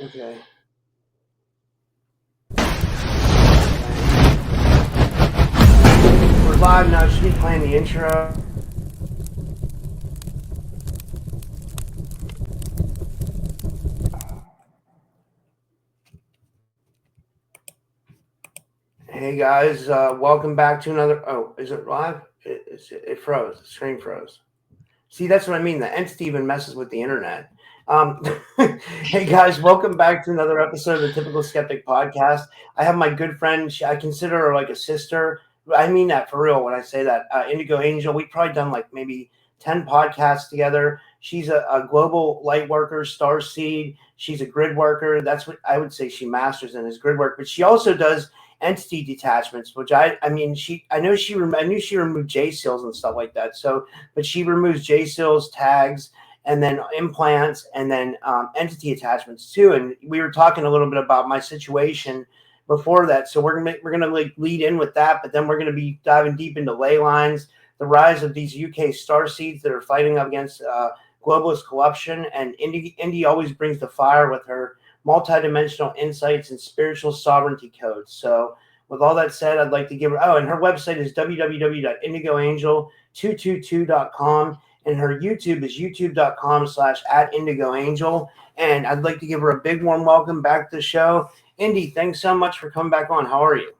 Okay. We're live now. Should be playing the intro. Hey guys, welcome back to another. Oh, is it live? It froze. The screen froze. See, that's what I mean. The entity even messes with the internet. Um, hey guys, welcome back to another episode of the Typical Skeptic Podcast. I have my good friend. I consider her like a sister. I mean that for real when I say that. IndigoAngel. We've probably done like maybe 10 podcasts together. She's a global light worker, Starseed. She's a grid worker. That's what I would say she masters in is grid work. But she also does entity detachments, which I knew she removed J seals and stuff like that. So, but she removes J seals, tags, and then implants, and then entity attachments too. And we were talking a little bit about my situation before that, so we're gonna like lead in with that, but then we're gonna be diving deep into ley lines, the rise of these UK starseeds that are fighting up against globalist corruption, and Indy always brings the fire with her multidimensional insights and spiritual sovereignty codes. So with all that said, I'd like to give her, and her website is www.indigoangel222.com, and her YouTube is youtube.com/@indigoangel. And I'd like to give her a big warm welcome back to the show. Indy, thanks so much for coming back on. How are you?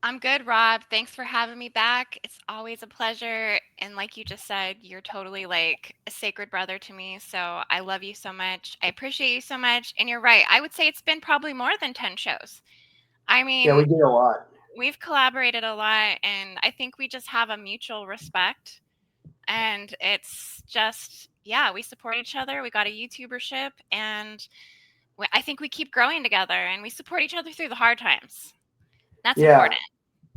I'm good, Rob. Thanks for having me back. It's always a pleasure. And like you just said, you're totally like a sacred brother to me. So I love you so much. I appreciate you so much. And you're right. I would say it's been probably more than 10 shows. I Yeah, we mean, did a lot. we've collaborated a lot, and I think we just have a mutual respect. And it's just, yeah, we support each other. We got a YouTubership, and I think we keep growing together, and we support each other through the hard times. That's Yeah. important.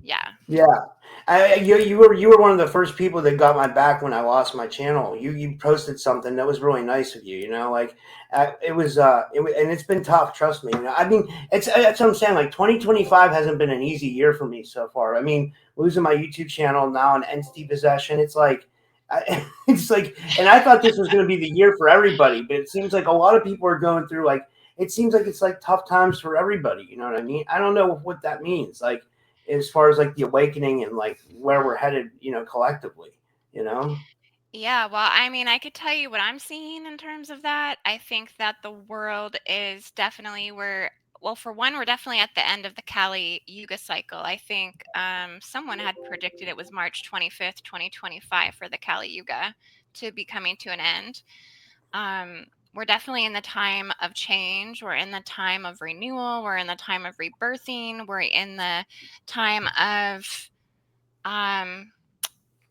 Yeah. Yeah, you were one of the first people that got my back when I lost my channel. You posted something that was really nice of you. Like it was and it's been tough. Trust me. I mean, that's what I'm saying. Like 2025 hasn't been an easy year for me so far. I mean, losing my YouTube channel now and entity possession. It's like. It's like, and I thought this was going to be the year for everybody, but it seems like a lot of people are going through like. It seems like it's like tough times for everybody. You know what I mean? I don't know what that means. Like as far as like the awakening and like where we're headed, collectively, you know? Yeah, well, I mean, I could tell you what I'm seeing in terms of that. I think that the world is definitely well, for one, we're definitely at the end of the Kali Yuga cycle. I think someone had predicted it was March 25th, 2025 for the Kali Yuga to be coming to an end. We're definitely in the time of change. We're in the time of renewal. We're in the time of rebirthing. We're in the time of um,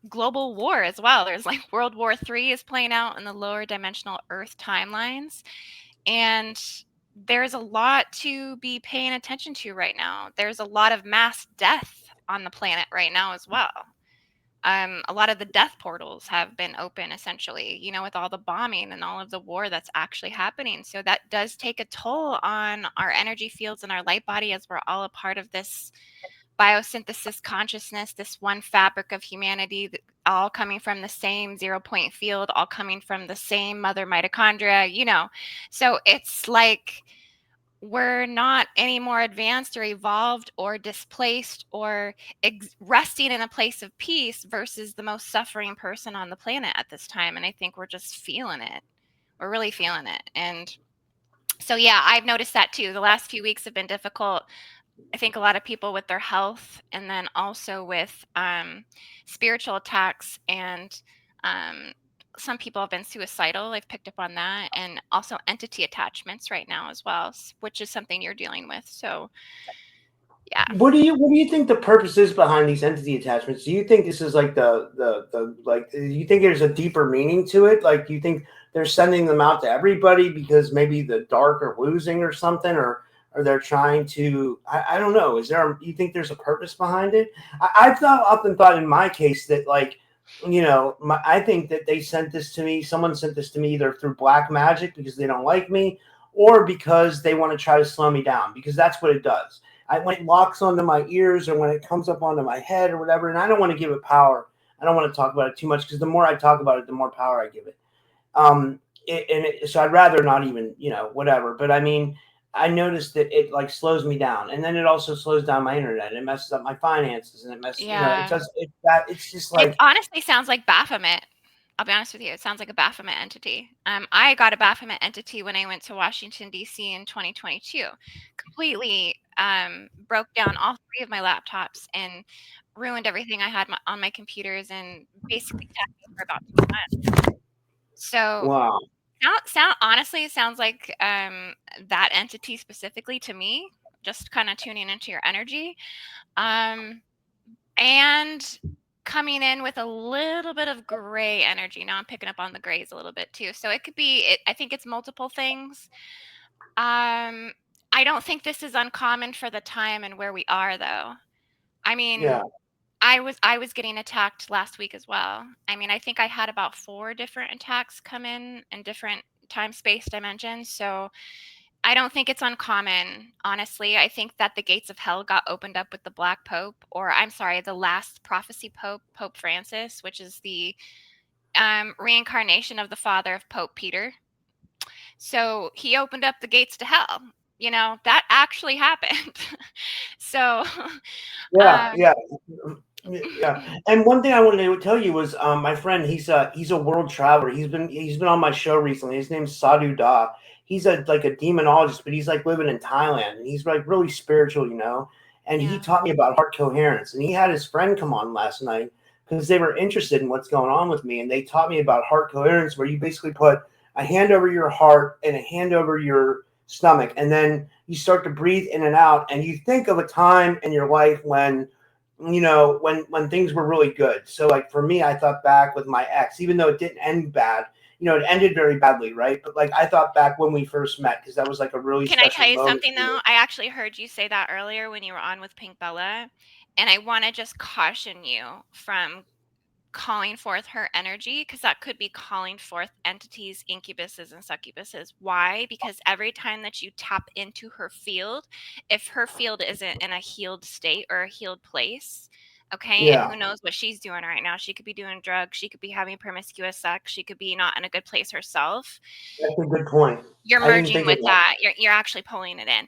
global war as well. There's like World War III is playing out in the lower dimensional Earth timelines. And there's a lot to be paying attention to right now. There's a lot of mass death on the planet right now as well. A lot of the death portals have been open essentially, with all the bombing and all of the war that's actually happening. So that does take a toll on our energy fields and our light body as we're all a part of this biosynthesis consciousness, this one fabric of humanity, all coming from the same 0 point field, all coming from the same mother mitochondria. So it's like we're not any more advanced or evolved or displaced or resting in a place of peace versus the most suffering person on the planet at this time. And I think we're just feeling it. We're really feeling it. And so, yeah, I've noticed that too. The last few weeks have been difficult. I think a lot of people with their health, and then also with spiritual attacks, and um, some people have been suicidal. I've picked up on that, and also entity attachments right now as well, which is something you're dealing with. So, yeah. What do you think the purpose is behind these entity attachments? Do you think this is like the like do you think there's a deeper meaning to it? Like do you think they're sending them out to everybody because maybe the dark are losing or something, or they're trying to I don't know. You think there's a purpose behind it? I've often thought in my case that like I think that they sent this to me. Someone sent this to me either through black magic because they don't like me, or because they want to try to slow me down, because that's what it does. When it locks onto my ears or when it comes up onto my head or whatever, and I don't want to give it power. I don't want to talk about it too much because the more I talk about it, the more power I give it. Um, so I'd rather not even, whatever. But I mean, I noticed that it like slows me down, and then it also slows down my internet. It messes up my finances, and it messes, it Yeah. does it that it's just It like, honestly sounds like Baphomet. I'll be honest with you. It sounds like a Baphomet entity. I got a Baphomet entity when I went to Washington, D.C. in 2022. Completely broke down all three of my laptops and ruined everything I had on my computers and basically kept me for about 2 months. So, wow, honestly, it sounds like that entity specifically to me, just kind of tuning into your energy. Um, and coming in with a little bit of gray energy. Now I'm picking up on the grays a little bit too. So it could be I think it's multiple things. Um I don't think this is uncommon for the time and where we are though. I mean, yeah, I was getting attacked last week as well. I mean, I think I had about 4 different attacks come in different time space dimensions. So I don't think it's uncommon, honestly. I think that the gates of hell got opened up with the Black Pope, or I'm sorry, the last prophecy Pope, Pope Francis, which is the reincarnation of the father of Pope Peter. So he opened up the gates to hell. That actually happened. So, yeah, um, yeah. Yeah, and one thing I wanted to tell you was, my friend. He's a world traveler. He's been on my show recently. His name's Sadhu Da. He's like a demonologist, but he's like living in Thailand, and he's like really spiritual, And he yeah, taught me about heart coherence. And he had his friend come on last night because they were interested in what's going on with me, and they taught me about heart coherence, where you basically put a hand over your heart and a hand over your stomach, and then you start to breathe in and out, and you think of a time in your life when when things were really good. So like for me, I thought back with my ex, even though it didn't end bad, it ended very badly, right? But like I thought back when we first met, because that was like a really can I special tell you moment something for me. though? I actually heard you say that earlier when you were on with Pink Bella, and I want to just caution you from calling forth her energy because that could be calling forth entities, incubuses, and succubuses. Why? Because every time that you tap into her field, if her field isn't in a healed state or a healed place, okay, and Yeah, who knows what she's doing right now? She could be doing drugs, she could be having promiscuous sex, she could be not in a good place herself. that's a good point. You're I didn't merging think of with that. that. You're actually pulling it in.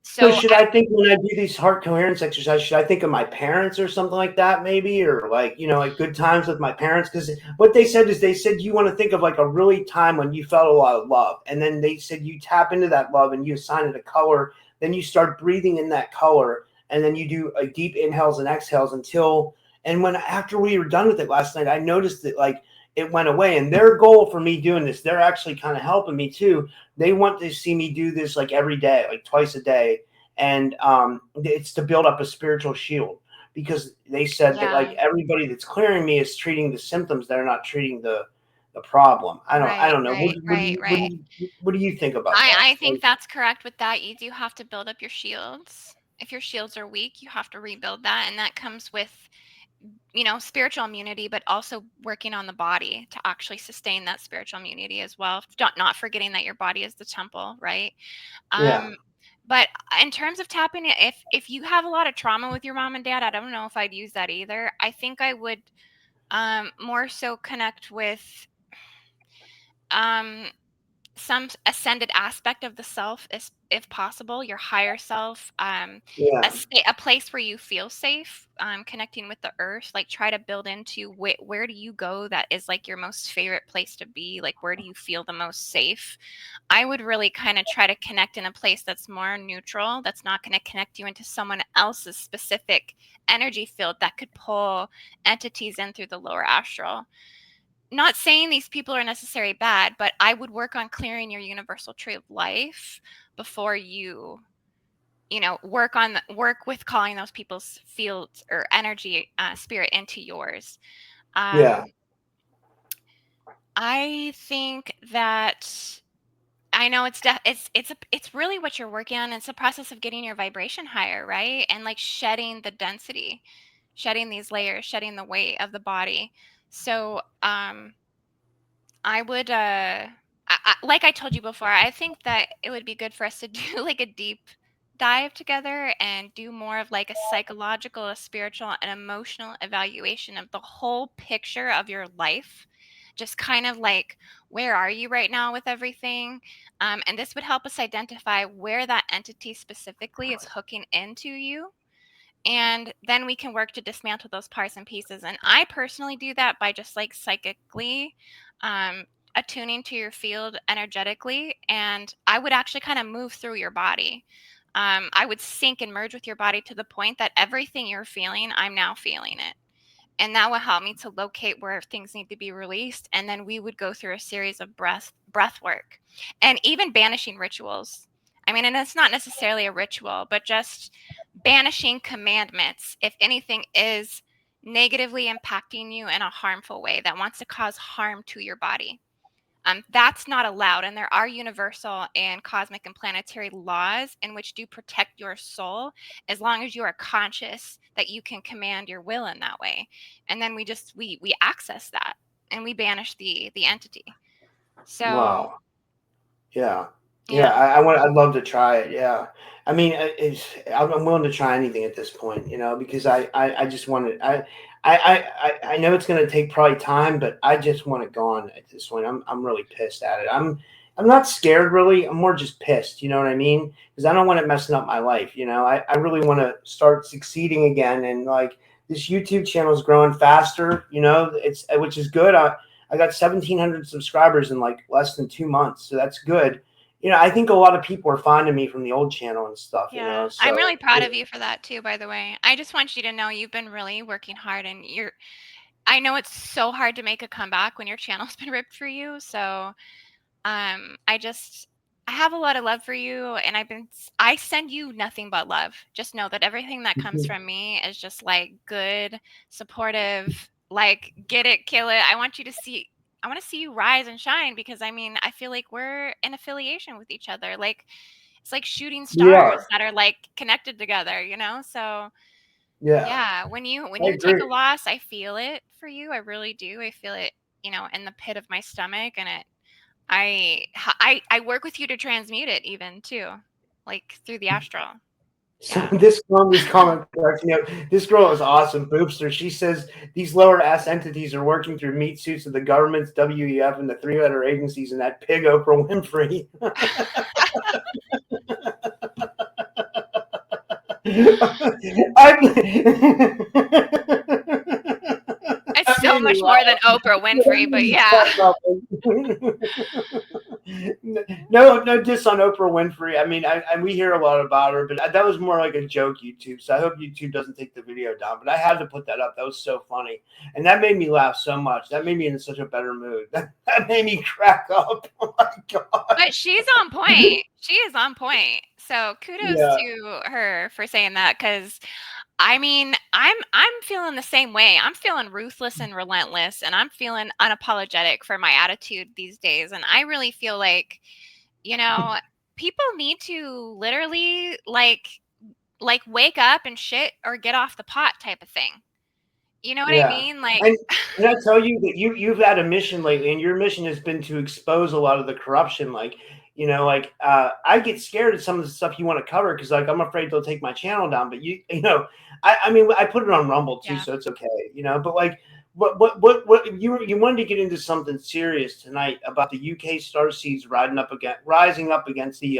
So So should I think when I do these heart coherence exercises, should I think of my parents or something like that, maybe, or like like good times with my parents? Because what they said is they said you want to think of like a really time when you felt a lot of love, and then they said you tap into that love and you assign it a color. Then you start breathing in that color, and then you do deep inhales and exhales until. And when after we were done with it last night, I noticed that like it went away. And their goal for me doing this, they're actually kind of helping me too. They want to see me do this like every day, like twice a day, and it's to build up a spiritual shield, because they said that like yeah, everybody that's clearing me is treating the symptoms, they're not treating the problem. I right, don't know. right, right, right. What do you think about I that? think that's correct with that. You do have to build up your shields. If your shields are weak, you have to rebuild that. And that comes with, spiritual immunity, but also working on the body to actually sustain that spiritual immunity as well. Not forgetting that your body is the temple, right? Yeah, Um, but in terms of tapping it, if you have a lot of trauma with your mom and dad, I don't know if I'd use that either. I think I would more so connect with um some ascended aspect of the self, is if possible, your higher self, yeah, a place where you feel safe, connecting with the earth. Like try to build into where do you go that is like your most favorite place to be, like where do you feel the most safe. I would really kind of try to connect in a place that's more neutral, that's not going to connect you into someone else's specific energy field that could pull entities in through the lower astral. Not saying these people are necessarily bad, but I would work on clearing your universal tree of life before work with calling those people's fields or energy, spirit into yours. yeah, um I think that I know it's really what you're working on. It's a process of getting your vibration higher, right? And like shedding the density, shedding these layers, shedding the weight of the body. So I would, like I told you before, I think that it would be good for us to do like a deep dive together and do more of like a psychological, a spiritual, and emotional evaluation of the whole picture of your life just kind of like, where are you right now with everything? And this would help us identify where that entity specifically is hooking into you. And then we can work to dismantle those parts and pieces. And I personally do that by just like psychically um, attuning to your field energetically. And I would actually kind of move through your body. I would sync and merge with your body to the point that everything you're feeling, I'm now feeling it. And that will help me to locate where things need to be released. And then we would go through a series of breath work and even banishing rituals. I mean, and it's not necessarily a ritual, but just banishing commandments if anything is negatively impacting you in a harmful way that wants to cause harm to your body. That's not allowed. And there are universal and cosmic and planetary laws in which do protect your soul as long as you are conscious that you can command your will in that way. And then we access that and we banish the entity. So Wow. Yeah. Yeah. yeah. I'd love to try it. Yeah. I mean, I'm willing to try anything at this point, because I just want it. I know it's going to take probably time, but I just want it gone at this point. I'm really pissed at it. I'm not scared really. I'm more just pissed. You know what I mean? Because I don't want it messing up my life. I really want to start succeeding again. And like this YouTube channel is growing faster, which is good. I got 1,700 subscribers in like less than 2 months. So that's good. I think a lot of people are finding me from the old channel and stuff, Yeah. I'm so really proud of you for that too, by the way. I just want you to know you've been really working hard and I know it's so hard to make a comeback when your channel's been ripped for you. So I just I have a lot of love for you and I send you nothing but love. Just know that everything that comes from me is just like good, supportive, like get it, kill it. I want to see you rise and shine because I mean, I feel like we're in affiliation with each other. Like it's like shooting we stars are. that are like connected together, you know? So Yeah, yeah, when I you take agree. a loss, I feel it for you. I really do. I feel it, in the pit of my stomach and I work with you to transmute it even too, like through the astral. So Yeah. this girl was comment correct. This girl is awesome, Boopster. She says these lower ass entities are working through meat suits of the governments, WEF, and the three-letter agencies, and that pig Oprah Winfrey. It's That so made me much more than Oprah Winfrey, but yeah. No diss on Oprah Winfrey. I mean, we hear a lot about her, but that was more like a joke, YouTube. So I hope YouTube doesn't take the video down. But I had to put that up. That was so funny, and that made me laugh so much. That made me in such a better mood. That made me crack up. Oh my god. But she's on point. She is on point. So kudos Yeah. to her for saying that because I mean, I'm feeling the same way. I'm feeling ruthless and relentless and I'm feeling unapologetic for my attitude these days. And I really feel like, you know, people need to literally like wake up and shit or get off the pot type of thing. You know what I Yeah. mean? Like And can I tell you that you've had a mission lately, and your mission has been to expose a lot of the corruption. I get scared of some of the stuff you want to cover because like I'm afraid they'll take my channel down. But I mean I put it on Rumble too, yeah. so it's okay. But like what you wanted to get into something serious tonight about the UK Starseeds rising up against the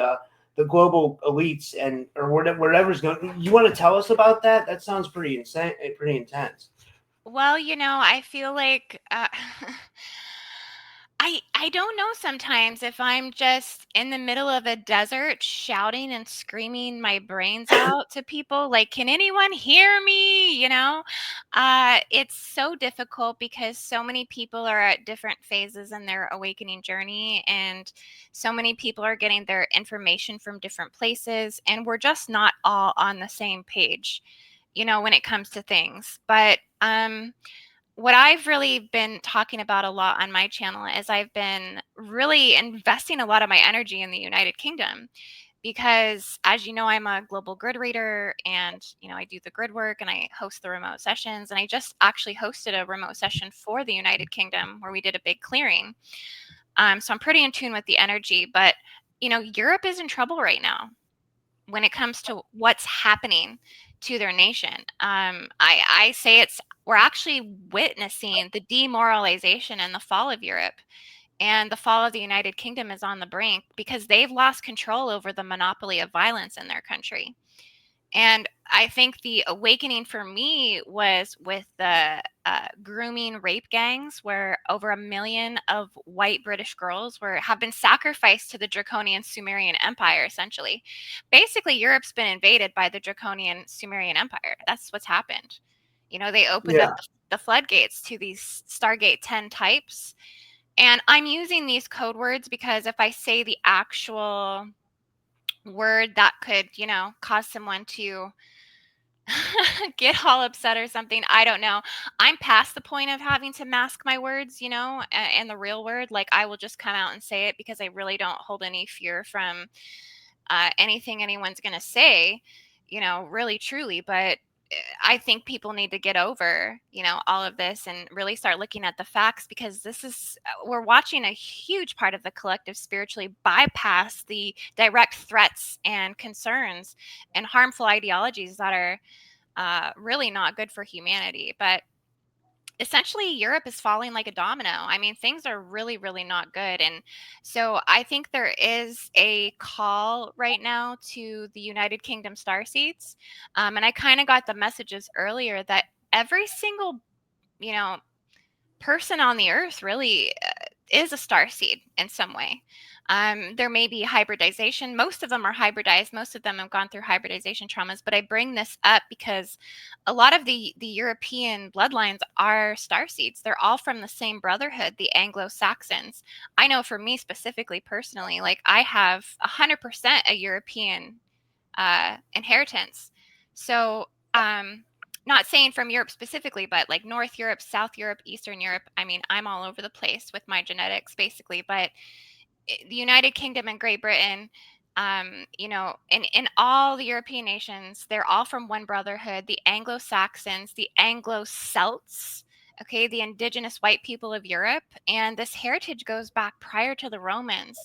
global elites and or whatever's going. You want to tell us about that? That sounds pretty insane, pretty intense. Well, I feel like I don't know sometimes if I'm just in the middle of a desert shouting and screaming my brains out to people like can anyone hear me, it's so difficult because so many people are at different phases in their awakening journey and so many people are getting their information from different places and we're just not all on the same page, when it comes to things. But what I've really been talking about a lot on my channel is I've been really investing a lot of my energy in the United Kingdom because, as you know, I'm a global grid reader and, I do the grid work and I host the remote sessions. And I just actually hosted a remote session for the United Kingdom where we did a big clearing. So I'm pretty in tune with the energy. But, Europe is in trouble right now when it comes to what's happening to their nation. I say it's we're actually witnessing the demoralization and the fall of Europe. And the fall of the United Kingdom is on the brink because they've lost control over the monopoly of violence in their country. And I think the awakening for me was with the grooming rape gangs, where over 1 million of white British girls have been sacrificed to the Draconian Sumerian Empire. Essentially, basically, Europe's been invaded by the Draconian Sumerian Empire. That's what's happened. You know, they opened up Yeah. the floodgates to these Stargate 10 types. And I'm using these code words because if I say the actual word that could, you know, cause someone to get all upset or something, I don't know. I'm past the point of having to mask my words, you know, and the real word. Like, I will just come out and say it because I really don't hold any fear from anything anyone's going to say, you know, really, truly. But I think people need to get over, you know, all of this and really start looking at the facts, because this is, we're watching a huge part of the collective spiritually bypass the direct threats and concerns and harmful ideologies that are really not good for humanity. But essentially, Europe is falling like a domino. I mean, things are really, really not good. And so I think there is a call right now to the United Kingdom Starseeds. And I kind of got the messages earlier that every single, you know, person on the earth really is a star seed in some way. There may be hybridization. Most of them are hybridized. Most of them have gone through hybridization traumas. But I bring this up because a lot of the European bloodlines are star seeds. They're all from the same brotherhood, the Anglo-Saxons. I know for me specifically, personally, like I have 100% a European inheritance. So, not saying from Europe specifically, but like North Europe, South Europe, Eastern Europe. I mean, I'm all over the place with my genetics, basically. But the United Kingdom and Great Britain, you know, in all the European nations, they're all from one brotherhood: the Anglo Saxons, the Anglo Celts. Okay, the indigenous white people of Europe. And this heritage goes back prior to the Romans.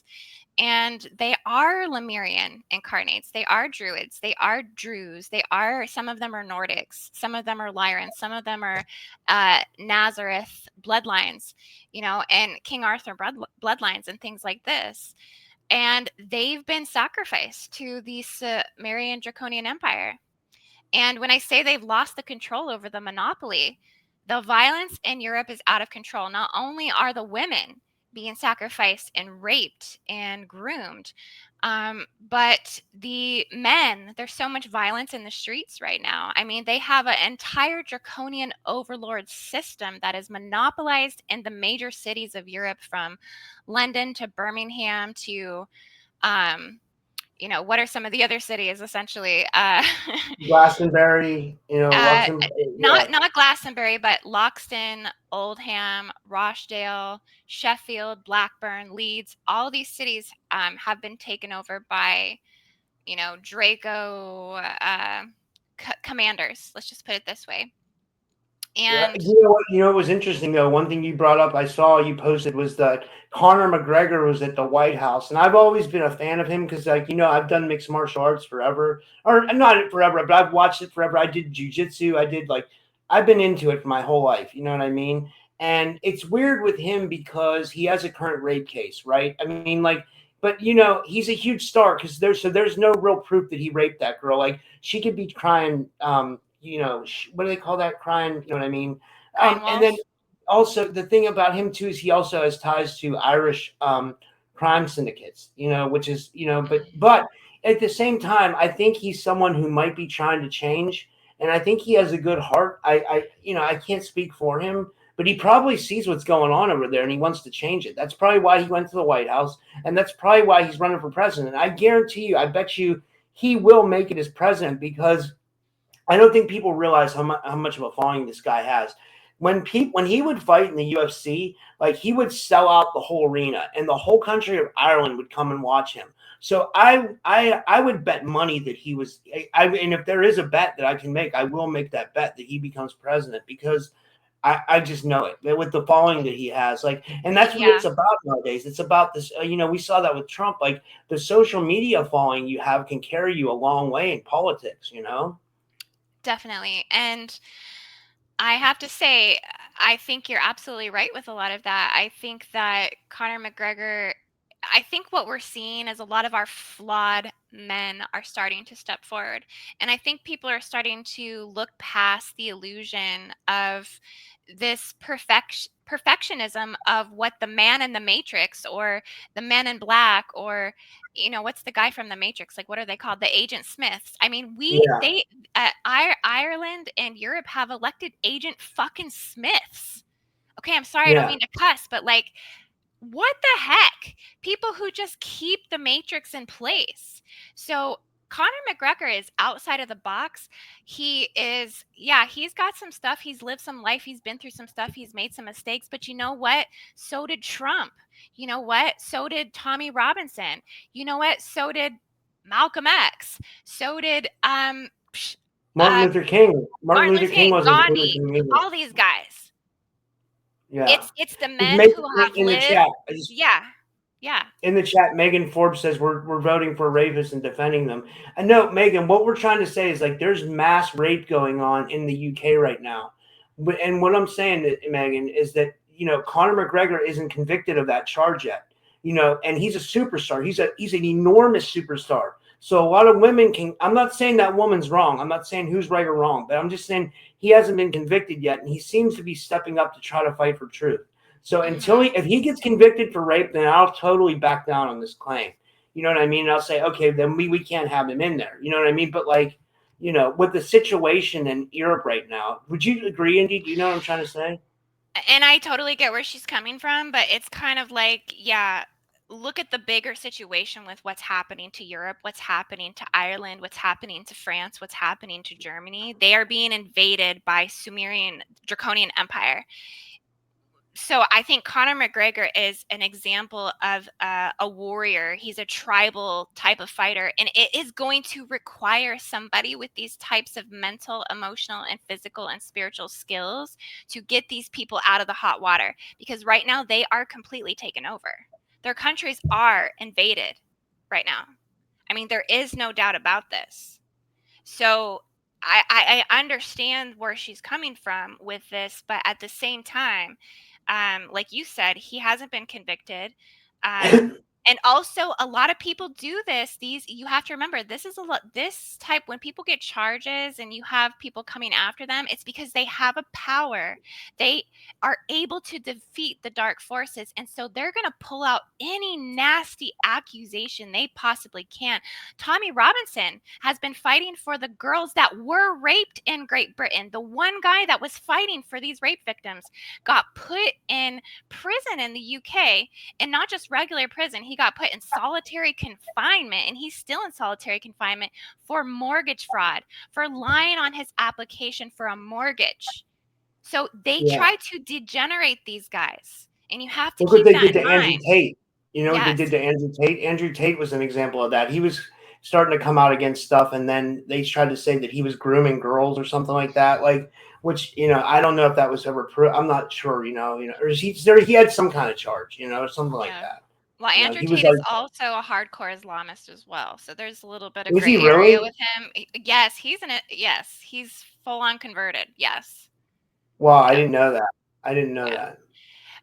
And they are Lemurian incarnates. They are Druids. They are Druze. They are, some of them are Nordics. Some of them are Lyrans. Some of them are Nazareth bloodlines, you know, and King Arthur bloodlines and things like this. And they've been sacrificed to the Sumerian Draconian Empire. And when I say they've lost the control over the monopoly, the violence in Europe is out of control. Not only are the women being sacrificed and raped and groomed, but the men, there's so much violence in the streets right now. I mean, they have an entire draconian overlord system that is monopolized in the major cities of Europe, from London to Birmingham to, um, you know, what are some of the other cities essentially? Glastonbury, you know, Uh, Luxembourg. Yeah. not Glastonbury, but Loxton, Oldham, Rochdale, Sheffield, Blackburn, Leeds. All these cities have been taken over by, you know, Draco commanders. Let's just put it this way. Yeah, And you know what? You know what was interesting though. One thing you brought up, I saw you posted, was that Conor McGregor was at the White House, and I've always been a fan of him because, like, you know, I've done mixed martial arts forever, or not forever, but I've watched it forever. I did jujitsu. I did, like, I've been into it for my whole life. You know what I mean? And it's weird with him because he has a current rape case, right? I mean, like, but you know, he's a huge star because there's no real proof that he raped that girl. Like, she could be crying. You know, what do they call that, crime? You know what I mean? crying And then wolf. also the thing about him too is he also has ties to Irish crime syndicates, you know, which is, you know, but at the same time, I think he's someone who might be trying to change, and I think he has a good heart. You know, I can't speak for him, but he probably sees what's going on over there and he wants to change it. That's probably why he went to the White House, and that's probably why he's running for president. I guarantee you, I bet you he will make it as president, because I don't think people realize how much of a following this guy has. When he would fight in the UFC, like, he would sell out the whole arena, and the whole country of Ireland would come and watch him. So I would bet money that he was. And if there is a bet that I can make, I will make that bet that he becomes president, because I just know it with the following that he has. Like, and that's what Yeah, it's about nowadays. It's about this. You know, we saw that with Trump. Like, the social media following you have can carry you a long way in politics. You know. definitely. And I have to say, I think you're absolutely right with a lot of that. I think that Conor McGregor, I think what we're seeing is a lot of our flawed men are starting to step forward. And I think people are starting to look past the illusion of this perfectionism of what the man in the Matrix or the men in black or what's the guy from the Matrix, like what are they called, the Agent Smiths. I mean, Yeah, Ireland and Europe have elected Agent fucking Smiths. Okay, I'm sorry, I don't yeah. mean to cuss, but like, what the heck? People who just keep the matrix in place. So Conor McGregor is outside of the box. He is, yeah, he's got some stuff. He's lived some life. He's been through some stuff. He's made some mistakes. But you know what? So did Trump. You know what? So did Tommy Robinson. You know what? So did Malcolm X. So did Martin Luther King. Martin Martin Luther Luther King King, wasn't included Gandhi, in the movie. all these guys. Yeah. It's the Because men Megan who have in the lived. chat, Yeah. Yeah. in the chat, Megan Forbes says we're voting for rapists and defending them. And no, Megan, what we're trying to say is like there's mass rape going on in the UK right now. And what I'm saying, Megan, is that Conor McGregor isn't convicted of that charge yet. And he's a superstar. He's an enormous superstar. So a lot of women can. I'm not saying that woman's wrong. I'm not saying who's right or wrong, but I'm just saying he hasn't been convicted yet, and he seems to be stepping up to try to fight for truth. So until Mhm. if he gets convicted for rape, then I'll totally back down on this claim. You know what I mean? And I'll say, okay, then we can't have him in there. You know what I mean? But like, with the situation in Europe right now, would you agree, Indy? Do you know what I'm trying to say? And I totally get where she's coming from, but it's kind of like, yeah, look at the bigger situation with what's happening to Europe, what's happening to Ireland, what's happening to France, what's happening to Germany. They are being invaded by Sumerian Draconian Empire. So I think Conor McGregor is an example of a warrior. He's a tribal type of fighter, and it is going to require somebody with these types of mental, emotional, and physical and spiritual skills to get these people out of the hot water, because right now they are completely taken over. Their countries are invaded right now. I mean, there is no doubt about this. So I understand where she's coming from with this, but at the same time, like you said, he hasn't been convicted. And also a lot of people do this. You have to remember, this is a lot, this type, when people get charges and you have people coming after them, it's because they have a power. They are able to defeat the dark forces. And so they're going to pull out any nasty accusation they possibly can. Tommy Robinson has been fighting for the girls that were raped in Great Britain. The one guy that was fighting for these rape victims got put in prison in the UK, and not just regular prison. He got put in solitary confinement, and he's still in solitary confinement for mortgage fraud, for lying on his application for a mortgage. So they Yeah. try to degenerate these guys, and you have to Look what keep they that did in to Andrew mind. Tate. You know what they did Yes. to Andrew Tate? Andrew Tate was an example of that. He was starting to come out against stuff, and then they tried to say that he was grooming girls or something like that. Like, which I don't know if that was ever proved. I'm not sure. Or he had some kind of charge. Something like Yeah. that. Well, Andrew He was Tate like, is also a hardcore Islamist as well, so there's a little bit of was he gray area really? with him. Yes, yes, he's full on converted. Yes. Wow, I Yeah. didn't know that. I didn't know Yeah.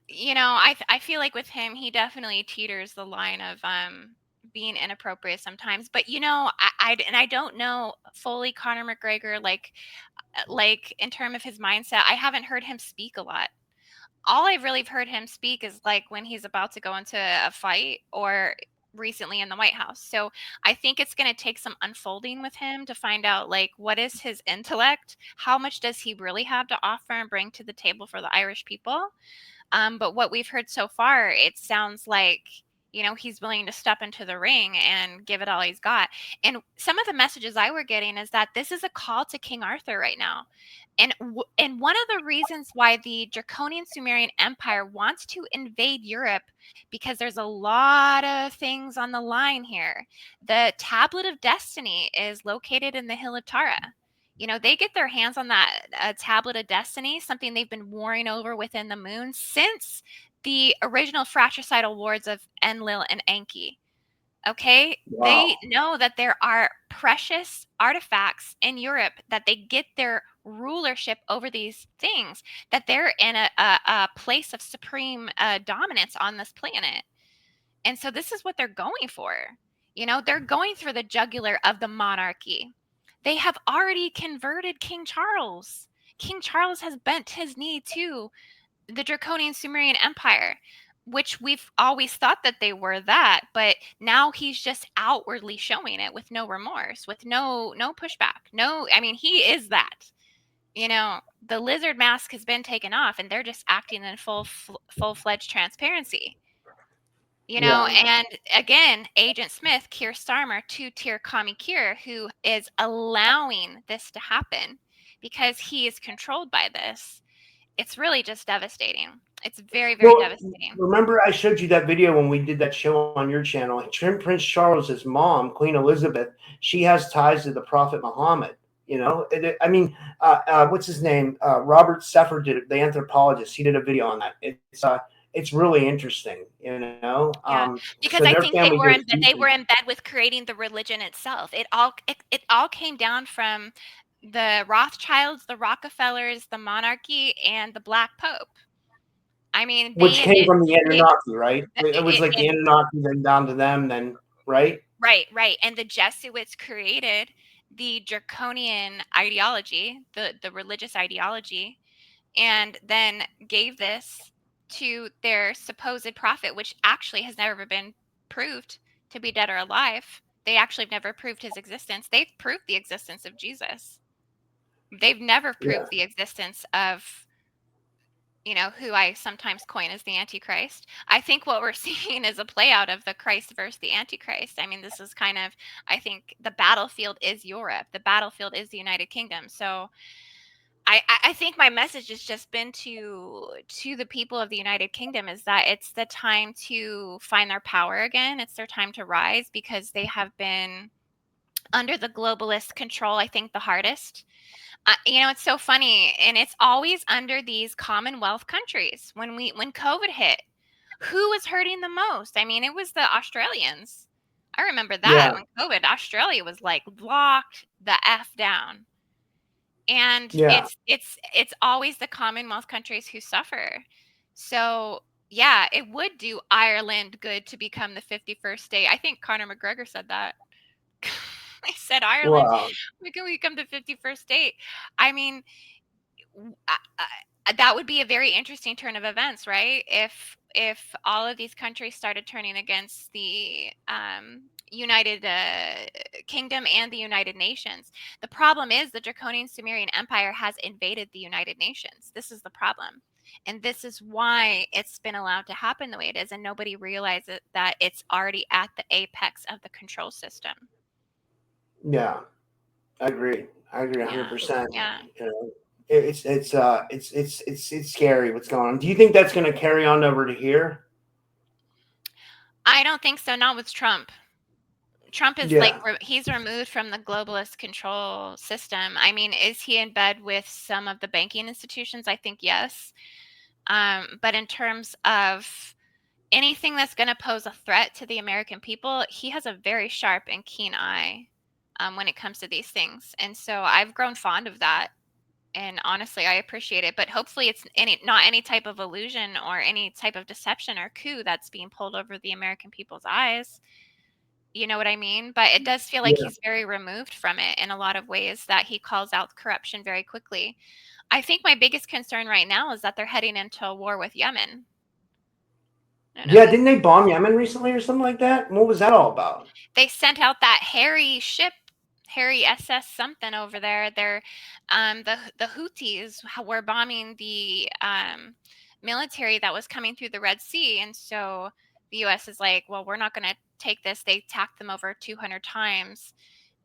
that. I feel like with him, he definitely teeters the line of being inappropriate sometimes. But I don't know fully Conor McGregor, like in terms of his mindset. I haven't heard him speak a lot. All I've really heard him speak is like when he's about to go into a fight or recently in the White House. So I think it's going to take some unfolding with him to find out like what is his intellect, how much does he really have to offer and bring to the table for the Irish people. But what we've heard so far, it sounds like, he's willing to step into the ring and give it all he's got. And some of the messages I were getting is that this is a call to King Arthur right now. And one of the reasons why the Draconian Sumerian Empire wants to invade Europe, because there's a lot of things on the line here. The Tablet of Destiny is located in the Hill of Tara. They get their hands on that Tablet of Destiny, something they've been warring over within the moon since the original fratricidal wars of Enlil and Enki. Okay, Wow. they know that there are precious artifacts in Europe that they get their rulership over these things, that they're in a place of supreme dominance on this planet. And so this is what they're going for. They're going for the jugular of the monarchy. They have already converted King Charles. King Charles has bent his knee to the Draconian Sumerian Empire, which we've always thought that they were that, but now he's just outwardly showing it with no remorse, with no pushback. No, I mean, he is that. The lizard mask has been taken off, and they're just acting in full-fledged transparency. Yeah. And again, Agent Smith, Keir Starmer, two-tier commie Keir, who is allowing this to happen because he is controlled by this. It's really just devastating. It's very, very devastating. Remember I showed you that video when we did that show on your channel. Prince Charles's mom, Queen Elizabeth, she has ties to the Prophet Muhammad. I mean, what's his name? Robert Seffer the anthropologist. He did a video on that. It's really interesting, Yeah, because So I their think family goes they deep. were in bed with creating the religion itself. It all came down from the Rothschilds, the Rockefellers, the monarchy, and the Black Pope. I mean, Which came from the Anunnaki, right? It was like the it Anunnaki, then down to them, then, right? right. And the Jesuits created the Draconian ideology, the religious ideology, and then gave this to their supposed prophet, which actually has never been proved to be dead or alive. They actually have never proved his existence. They've proved the existence of Jesus. They've never Yeah. proved the existence of, who I sometimes coin as the Antichrist. I think what we're seeing is a play out of the Christ versus the Antichrist. I mean, this is kind of, I think the battlefield is Europe. The battlefield is the United Kingdom. So I think my message has just been to the people of the United Kingdom is that it's the time to find their power again. It's their time to rise because they have been under the globalist control, I think, the hardest. It's so funny, and it's always under these Commonwealth countries. When COVID hit, who was hurting the most? I mean, it was the Australians. I remember that Yeah. when COVID, Australia was like locked the F down. And Yeah. it's always the Commonwealth countries who suffer. So yeah, it would do Ireland good to become the 51st state. I think Conor McGregor said that. He said Ireland, Wow. we can become the 51st state. I mean, that would be a very interesting turn of events, right? If all of these countries started turning against the United Kingdom and the United Nations. The problem is the Draconian Sumerian Empire has invaded the United Nations. This is the problem. And this is why it's been allowed to happen the way it is, and nobody realizes that it's already at the apex of the control system. Yeah. I agree. Yeah. 100%. Yeah. It's scary what's going on. Do you think that's going to carry on over to here? I don't think so. Not with Trump. Trump is like, Yeah. he's removed from the globalist control system. I mean, is he in bed with some of the banking institutions? I think yes. But in terms of anything that's going to pose a threat to the American people, he has a very sharp and keen eye when it comes to these things. And so I've grown fond of that. And honestly, I appreciate it. But hopefully it's not any type of illusion or any type of deception or coup that's being pulled over the American people's eyes. You know what I mean? But it does feel like Yeah. he's very removed from it in a lot of ways, that he calls out corruption very quickly. I think my biggest concern right now is that they're heading into a war with Yemen. Yeah. Didn't they bomb Yemen recently or something like that? What was that all about? They sent out that Harry ship, Harry SS something over there. They're the Houthis were bombing the military that was coming through the Red Sea, and so the U.S. is like, well, we're not going to take this. They attacked them over 200 times,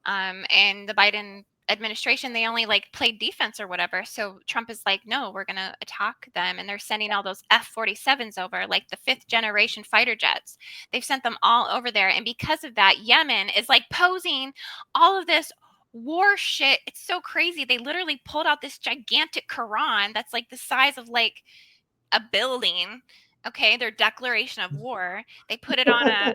and the Biden administration, they only like played defense or whatever. So Trump is like, no, we're going to attack them. And they're sending all those F-47s over, like the 5th generation fighter jets. They've sent them all over there. And because of that, Yemen is like posing all of this war shit. It's so crazy. They literally pulled out this gigantic Quran that's like the size of like a building. Okay, their declaration of war. They put it on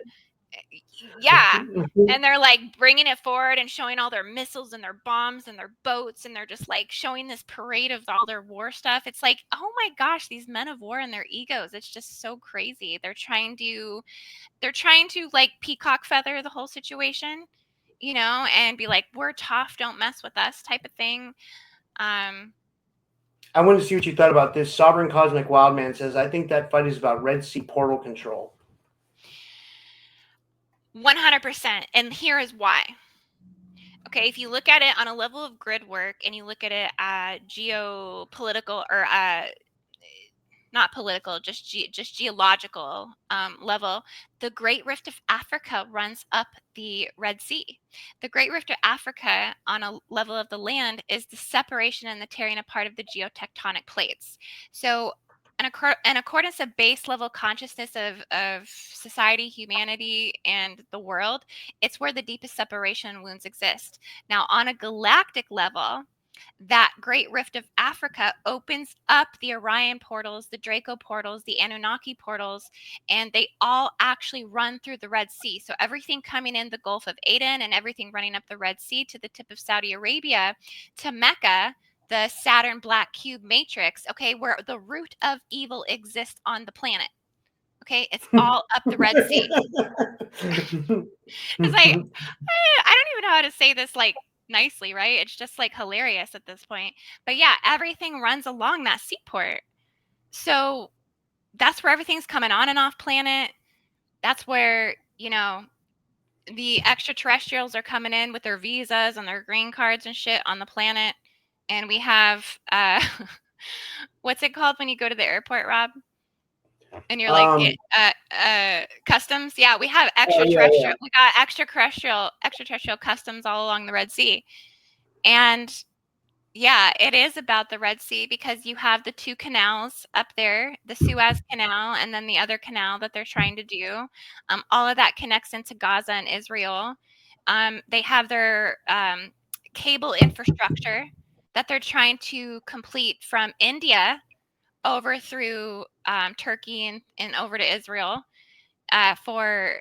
Yeah. And they're like bringing it forward and showing all their missiles and their bombs and their boats. And they're just like showing this parade of all their war stuff. It's like, oh my gosh, these men of war and their egos. It's just so crazy. They're trying to like peacock feather the whole situation, you know, and be like, we're tough, don't mess with us type of thing. I want to see what you thought about this. Sovereign Cosmic Wildman says, I think that fight is about Red Sea portal control. 100%. And here is why. Okay, if you look at it on a level of grid work and you look at it geopolitical or not political, just geological level, the Great Rift of Africa runs up the Red Sea. The Great Rift of Africa on a level of the land is the separation and the tearing apart of the geotectonic plates. So in accordance of base level consciousness of society, humanity, and the world, it's where the deepest separation wounds exist. Now, on a galactic level, that Great Rift of Africa opens up the Orion portals, the Draco portals, the Anunnaki portals, and they all actually run through the Red Sea. So everything coming in the Gulf of Aden and everything running up the Red Sea to the tip of Saudi Arabia to Mecca, the Saturn black cube matrix, okay, where the root of evil exists on the planet. Okay, it's all up the Red Sea. It's like, I don't even know how to say this like nicely, right? It's just like hilarious at this point. But yeah, everything runs along that seaport. So that's where everything's coming on and off planet. That's where, you know, the extraterrestrials are coming in with their visas and their green cards and shit on the planet. And we have what's it called when you go to the airport, Rob? And you're like, customs. Yeah, we have extraterrestrial. We got extraterrestrial customs all along the Red Sea. And yeah, it is about the Red Sea because you have the two canals up there, the Suez Canal and then the other canal that they're trying to do. All of that connects into Gaza and Israel. They have their cable infrastructure that they're trying to complete from India over through Turkey and over to Israel for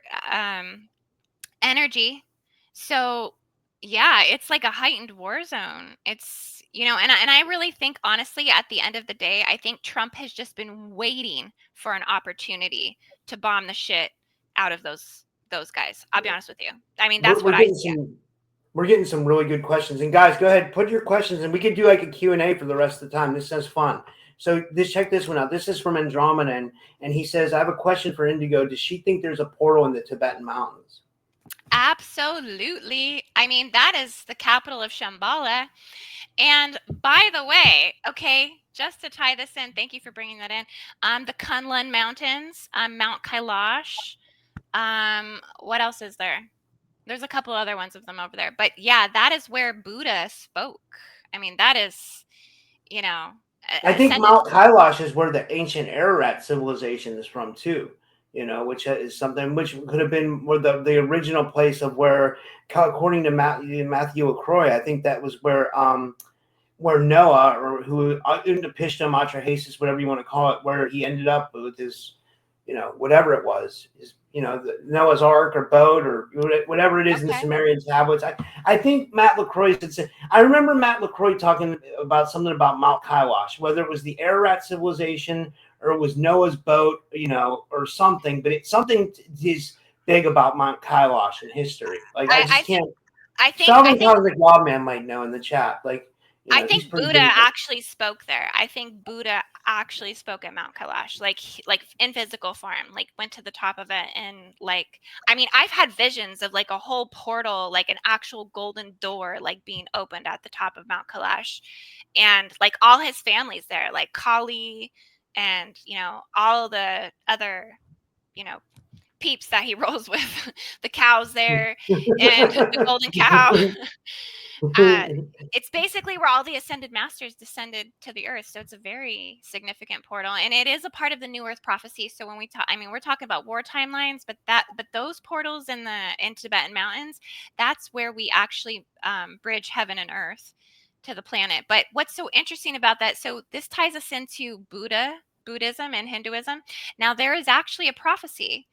energy. So yeah, it's like a heightened war zone. It's, you know, and I really think honestly at the end of the day, I think Trump has just been waiting for an opportunity to bomb the shit out of those guys. I'll be honest with you. I mean, that's what I see. We're getting some really good questions. And guys, go ahead, put your questions and we could do like a Q&A for the rest of the time. This sounds fun. So check this one out. This is from Andromeda, and he says, I have a question for Indigo. Does she think there's a portal in the Tibetan mountains? Absolutely. I mean, that is the capital of Shambhala. And by the way, okay, just to tie this in, thank you for bringing that in. The Kunlun Mountains, Mount Kailash. What else is there? There's a couple other ones of them over there. But yeah, that is where Buddha spoke. I mean, that is, you know. I think Mount Kailash is where the ancient Ararat civilization is from too. You know, which is something which could have been where the original place of where, according to Matthew LaCroix, I think that was where Noah, or who into Pishtam, Atrahasis, whatever you want to call it, where he ended up with his, you know, whatever it was, his, you know, the Noah's Ark or boat or whatever it is in the Sumerian tablets. I think Matt LaCroix said, I remember Matt LaCroix talking about something about Mount Kailash, whether it was the Ararat civilization or it was Noah's boat, you know, or something, but it's something is big about Mount Kailash in history. Like I just can't. I think Cosmic Wildman might know in the chat. Like, you know, I think Buddha actually spoke there. I think Buddha actually spoke at Mount Kailash, like in physical form, like went to the top of it. And like, I mean, I've had visions of like a whole portal, like an actual golden door, like being opened at the top of Mount Kailash. And like all his family's there, like Kali and, you know, all the other, you know, peeps that he rolls with, the cows there and the golden cow. It's basically where all the ascended masters descended to the earth. So it's a very significant portal, and it is a part of the New Earth prophecy. So when we talk, I mean, we're talking about war timelines, but those portals in Tibetan mountains, that's where we actually bridge heaven and earth to the planet. But what's so interesting about that? So this ties us into Buddhism and Hinduism. Now there is actually a prophecy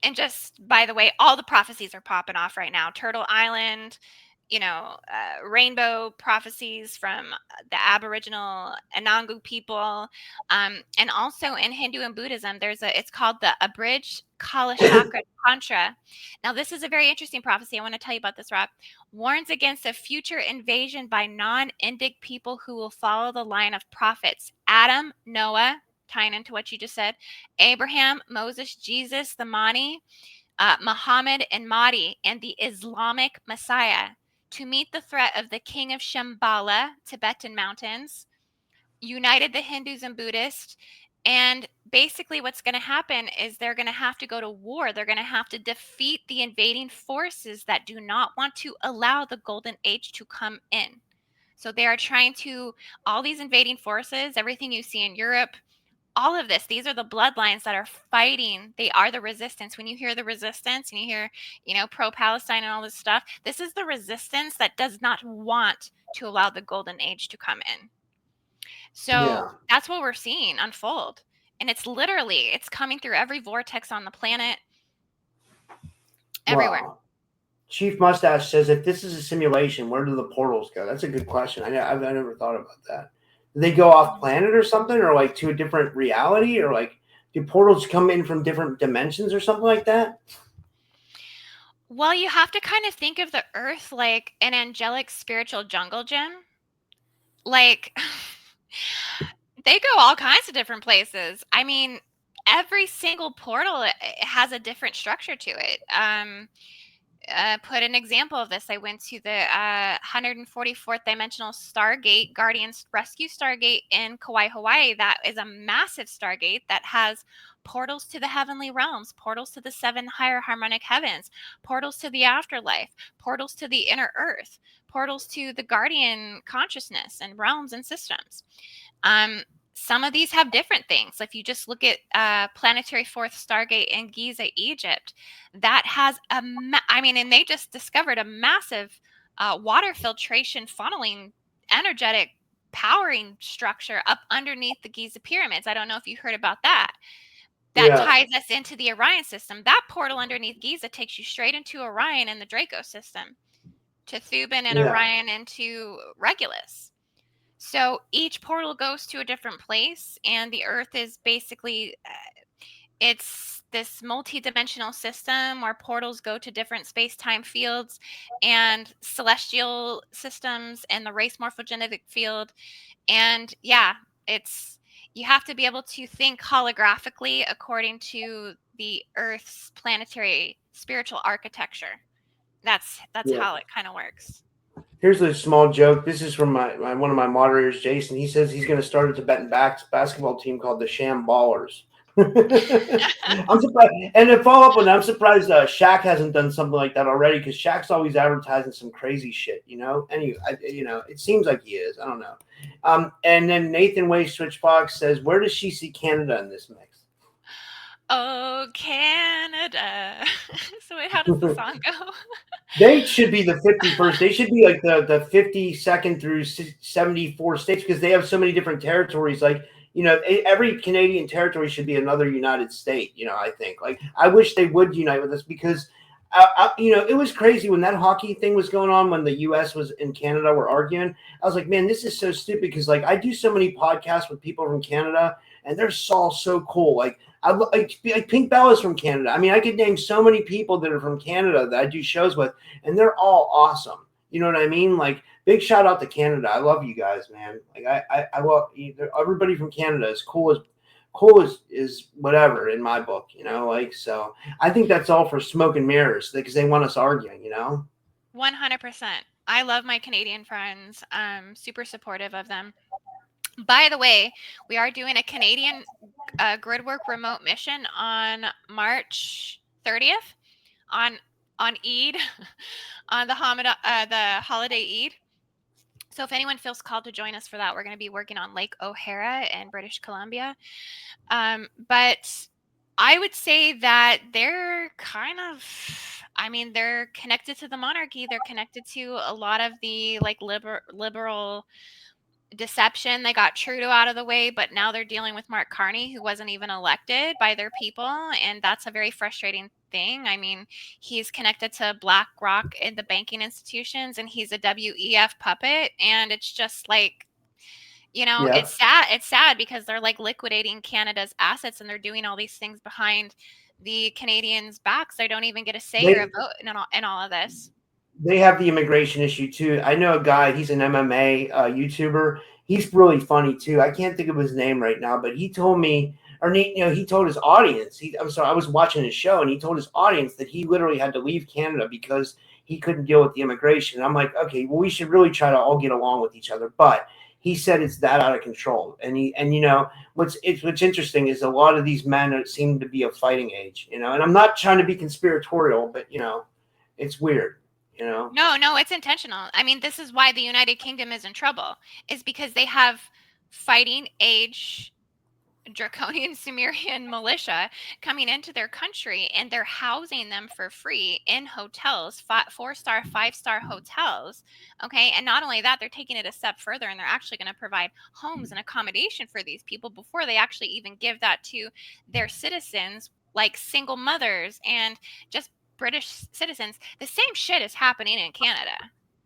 And just by the way, all the prophecies are popping off right now. Turtle Island, rainbow prophecies from the Aboriginal Anangu people, and also in Hindu and Buddhism, it's called the Abridged Kalachakra Tantra. Now, this is a very interesting prophecy. I want to tell you about this, Rob. Warns against a future invasion by non-Indic people who will follow the line of prophets Adam, Noah, tying into what you just said, Abraham, Moses, Jesus, the Mahdi, Muhammad and Mahdi, and the Islamic Messiah to meet the threat of the king of Shambhala, Tibetan mountains, united the Hindus and Buddhists. And basically, what's going to happen is they're going to have to go to war. They're going to have to defeat the invading forces that do not want to allow the Golden Age to come in. So they are trying to, all these invading forces, everything you see in Europe, all of this, these are the bloodlines that are fighting. They are the resistance. When you hear the resistance and you hear, pro-Palestine and all this stuff, this is the resistance that does not want to allow the Golden Age to come in. So that's what we're seeing unfold. And it's coming through every vortex on the planet, everywhere. Wow. Chief Mustache says, if this is a simulation, where do the portals go? That's a good question. I've never thought about that. Do they go off planet or something, or like to a different reality, or like do portals come in from different dimensions or something like that? Well, you have to kind of think of the Earth like an angelic spiritual jungle gym. Like, they go all kinds of different places. I mean, every single portal has a different structure to it. Put an example of this. I went to the 144th dimensional Stargate, Guardians Rescue Stargate in Kauai, Hawaii. That is a massive Stargate that has portals to the heavenly realms, portals to the 7 higher harmonic heavens, portals to the afterlife, portals to the inner earth, portals to the guardian consciousness and realms and systems. Some of these have different things. If you just look at Planetary 4th Stargate in Giza, Egypt, that has and they just discovered a massive water filtration funneling energetic powering structure up underneath the Giza pyramids. I don't know if you heard about that. That ties us into the Orion system. That portal underneath Giza takes you straight into Orion and the Draco system, to Thuban and Orion into Regulus. So each portal goes to a different place, and the Earth is basically, it's this multi-dimensional system where portals go to different space-time fields and celestial systems and the race morphogenetic field. And you have to be able to think holographically according to the Earth's planetary spiritual architecture. That's how it kind of works. Here's a small joke. This is from one of my moderators, Jason. He says he's going to start a Tibetan basketball team called the Sham Ballers. I'm surprised. And to follow up on that, I'm surprised Shaq hasn't done something like that already, because Shaq's always advertising some crazy shit, Anyway, it seems like he is. I don't know. And then Nathan Way Switchbox says, where does she see Canada in this mix? Oh, Canada. So wait, how does the song go? They should be the 51st. They should be like the 52nd through 74 states, because they have so many different territories. Like, every Canadian territory should be another United State. I think, like, I wish they would unite with us, because it was crazy when that hockey thing was going on, when the U.S. was in Canada were arguing. I was like, man, this is so stupid, because like I do so many podcasts with people from Canada, and they're all so cool. Like Pink Bella's from Canada. I mean, I could name so many people that are from Canada that I do shows with, and they're all awesome. You know what I mean? Like, big shout out to Canada. I love you guys, man. Like I love everybody from Canada. Is cool as whatever in my book, like, so I think that's all for smoke and mirrors, because they want us arguing, 100%. I love my Canadian friends. I'm super supportive of them. By the way, we are doing a Canadian Gridwork remote mission on March 30th on Eid, on the holiday Eid. So if anyone feels called to join us for that, we're going to be working on Lake O'Hara in British Columbia. But I would say that they're they're connected to the monarchy. They're connected to a lot of the like liberal deception. They got Trudeau out of the way, but now they're dealing with Mark Carney, who wasn't even elected by their people, and that's a very frustrating thing. I mean, he's connected to BlackRock in the banking institutions, and he's a WEF puppet, and it's just like, Yeah. it's sad. It's sad because they're like liquidating Canada's assets, and they're doing all these things behind the Canadians' backs. They don't even get a say or a They vote in all of this. they have the immigration issue too. I know a guy. He's an MMA YouTuber. He's really funny too. I can't think of his name right now, but he told me, or he told his audience. I'm sorry, I was watching his show, and he told his audience that he literally had to leave Canada because he couldn't deal with the immigration. And I'm like, okay, well, we should really try to all get along with each other. But he said it's that out of control. And what's interesting is a lot of these men seem to be of fighting age. And I'm not trying to be conspiratorial, but it's weird. No, it's intentional. I mean, this is why the United Kingdom is in trouble, is because they have fighting age Draconian Sumerian militia coming into their country, and they're housing them for free in hotels, 4-star, 5-star hotels. Okay. And not only that, they're taking it a step further, and they're actually going to provide homes and accommodation for these people before they actually even give that to their citizens, like single mothers and just British citizens. The same shit is happening in Canada.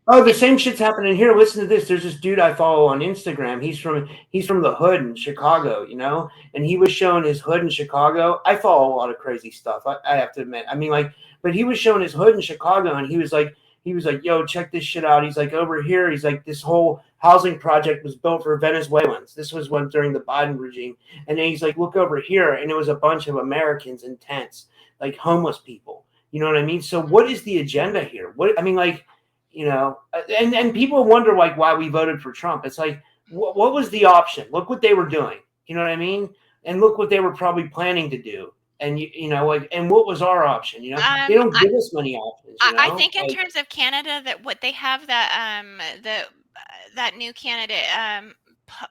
Oh, the same shit's happening here. Listen to this. There's this dude I follow on Instagram. He's from the hood in Chicago, and he was showing his hood in Chicago. I follow a lot of crazy stuff. I have to admit. I mean, like, but he was showing his hood in Chicago, and he was like, yo, check this shit out. He's like, over here. He's like, this whole housing project was built for Venezuelans. This was one during the Biden regime, and then he's like, look over here, and it was a bunch of Americans in tents, like homeless people. You know what I mean? So what is the agenda here? What I mean, like. And people wonder like why we voted for Trump. It's like, what was the option? Look what they were doing. You know what I mean? And look what they were probably planning to do. And like, and what was our option? They don't give us many options. I think in terms of Canada, that what they have, that new candidate,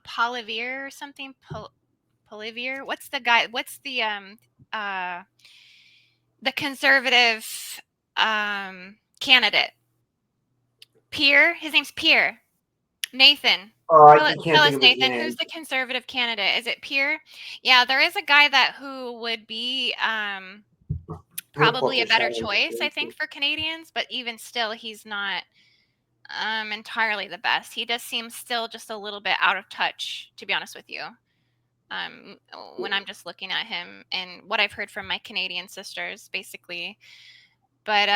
Poilievre or something, Poilievre. What's the guy? What's the conservative candidate? Pierre. His name's Pierre. Nathan. I can't Tell think us, of his Nathan, name. who's the conservative candidate? Is it Pierre? Yeah, there is a guy who would be probably a better choice, I think, for Canadians, but even still, he's not entirely the best. He does seem still just a little bit out of touch, to be honest with you. When I'm just looking at him and what I've heard from my Canadian sisters, basically. But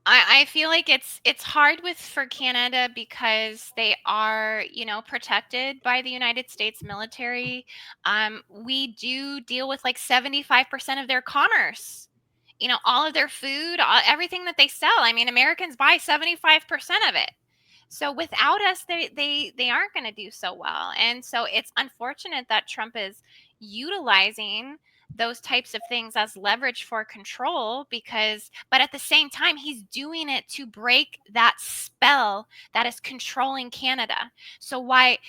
I feel like it's hard for Canada because they are, protected by the United States military. We do deal with like 75% of their commerce. All of their food, everything that they sell. I mean, Americans buy 75% of it. So without us, they aren't going to do so well. And so it's unfortunate that Trump is utilizing those types of things as leverage for control, but at the same time, he's doing it to break that spell that is controlling Canada. So why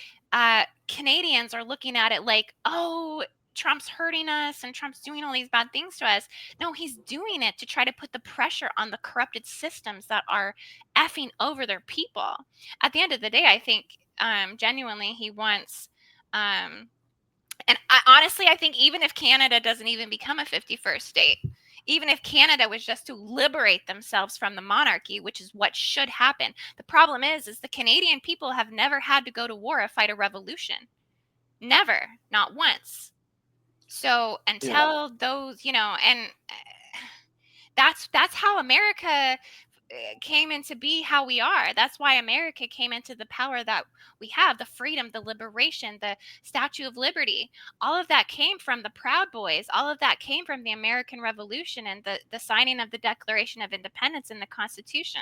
Canadians are looking at it like, oh, Trump's hurting us and Trump's doing all these bad things to us. No, he's doing it to try to put the pressure on the corrupted systems that are effing over their people. At the end of the day, I think genuinely he wants, and honestly, I think even if Canada doesn't even become a 51st state, even if Canada was just to liberate themselves from the monarchy, which is what should happen. The problem is the Canadian people have never had to go to war or fight a revolution. Never, not once. So until those, and that's how America came into be how we are. That's why America came into the power that we have, the freedom, the liberation, the Statue of Liberty. All of that came from the Proud Boys. All of that came from the American Revolution and the signing of the Declaration of Independence and the Constitution.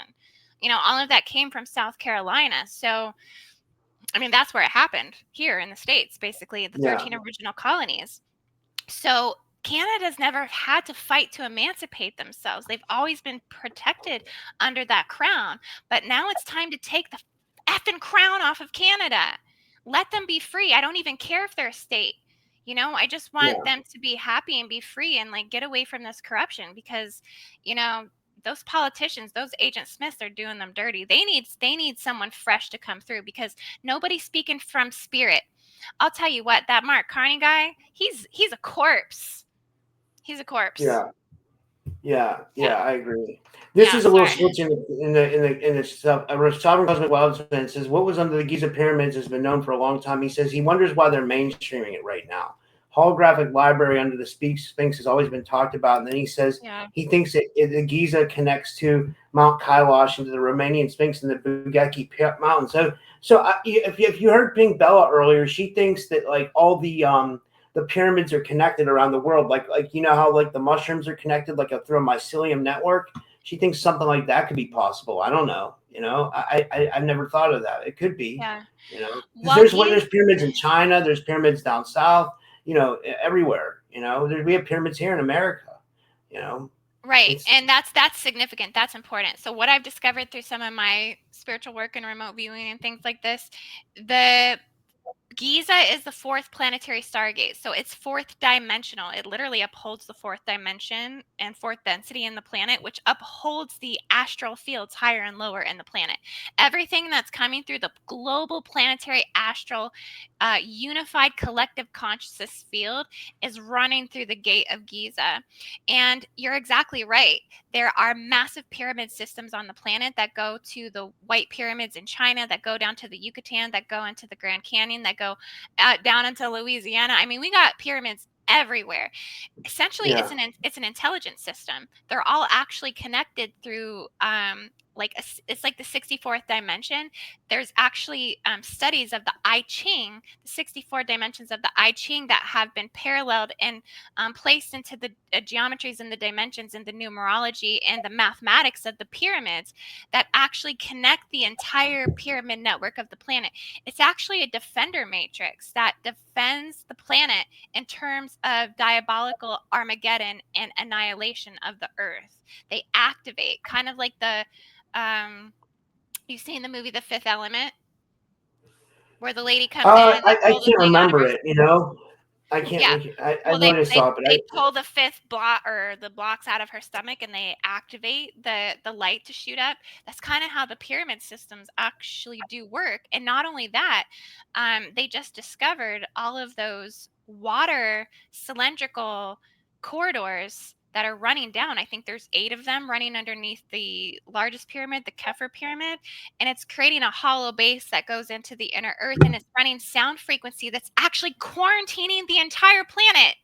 All of that came from South Carolina. So, I mean, that's where it happened, here in the States, basically, the 13 original colonies. So Canada's never had to fight to emancipate themselves. They've always been protected under that crown. But now it's time to take the effing crown off of Canada. Let them be free. I don't even care if they're a state. I just want them to be happy and be free and like get away from this corruption because, those politicians, those Agent Smiths are doing them dirty. They need someone fresh to come through, because nobody's speaking from spirit. I'll tell you what, that Mark Carney guy, he's a corpse. He's a corpse. Yeah, Yeah. I agree. This Yeah, is a little sorry. switch in the stuff. A sovereign cosmic wildman says, "What was under the Giza pyramids has been known for a long time." He says he wonders why they're mainstreaming it right now. Holographic library under the Sphinx has always been talked about, and then he says Yeah. he thinks the Giza connects to Mount Kailash and to the Romanian Sphinx and the Bugaki Mountains. So if you heard Pink Bella earlier, she thinks that like all the pyramids are connected around the world, like you know how like the mushrooms are connected like through a mycelium network. She thinks something like that could be possible. I don't know. I've never thought of that. It could be. Yeah. Because there's pyramids in China, there's pyramids down south. Everywhere. We have pyramids here in America. Right. And that's significant. That's important. So what I've discovered through some of my spiritual work and remote viewing and things like this, the Giza is the fourth planetary stargate. So it's fourth dimensional. It literally upholds the fourth dimension and fourth density in the planet, which upholds the astral fields higher and lower in the planet. Everything that's coming through the global planetary astral unified collective consciousness field is running through the gate of Giza. And you're exactly right. There are massive pyramid systems on the planet that go to the White Pyramids in China, that go down to the Yucatan, that go into the Grand Canyon, that go down into Louisiana. I mean, we got pyramids everywhere. Essentially, it's an intelligence system. They're all actually connected through it's like the 64th dimension. There's actually studies of the I Ching, the 64 dimensions of the I Ching, that have been paralleled and placed into the geometries and the dimensions and the numerology and the mathematics of the pyramids that actually connect the entire pyramid network of the planet. It's actually a defender matrix that defends the planet in terms of diabolical Armageddon and annihilation of the Earth. They activate, kind of like the you've seen the movie The Fifth Element, where the lady comes in and they I pull the can't thing out of her. remember it. I can't. Yeah. I know I saw it, They pull the fifth block or the blocks out of her stomach, and they activate the light to shoot up. That's kind of how the pyramid systems actually do work. And not only that, they just discovered all of those water cylindrical corridors that are running down. I think there's 8 of them running underneath the largest pyramid, the Kefir pyramid, and it's creating a hollow base that goes into the inner earth, and it's running sound frequency that's actually quarantining the entire planet.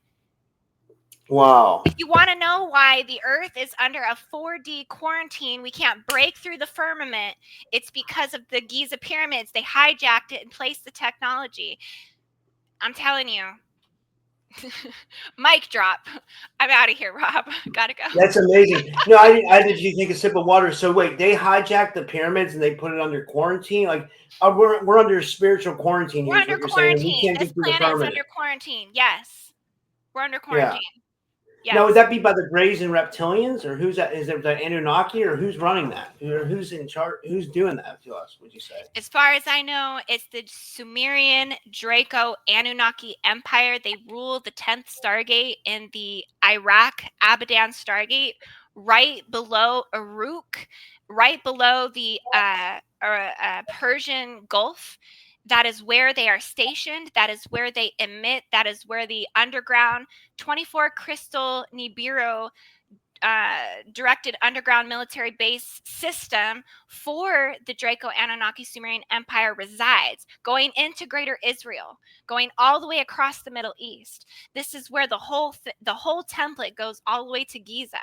Wow. If you want to know why the earth is under a 4D quarantine, we can't break through the firmament, it's because of the Giza pyramids. They hijacked it and placed the technology. I'm telling you. Mic drop. I'm out of here, Rob. Gotta go. That's amazing. No, I did you take a sip of water. So wait, they hijacked the pyramids and they put it under quarantine? Like we're under spiritual quarantine here, We're is what under you're saying. And we quarantine. can't This get through the planet is firmament. under quarantine. Yes. We're under Yeah. quarantine. Yes. Now, would that be by the Greys and Reptilians, or who's that? Is it the Anunnaki, or who's running that? Or who's in charge? Who's doing that to us? Would you say? As far as I know, it's the Sumerian Draco Anunnaki Empire. They rule the 10th Stargate in the Iraq Abadan Stargate, right below Uruk, right below the Persian Gulf. That is where they are stationed. That is where they emit. That is where the underground 24 crystal Nibiru directed underground military base system for the Draco Anunnaki Sumerian Empire resides, going into Greater Israel, going all the way across the Middle East. This is where the whole template goes all the way to Giza.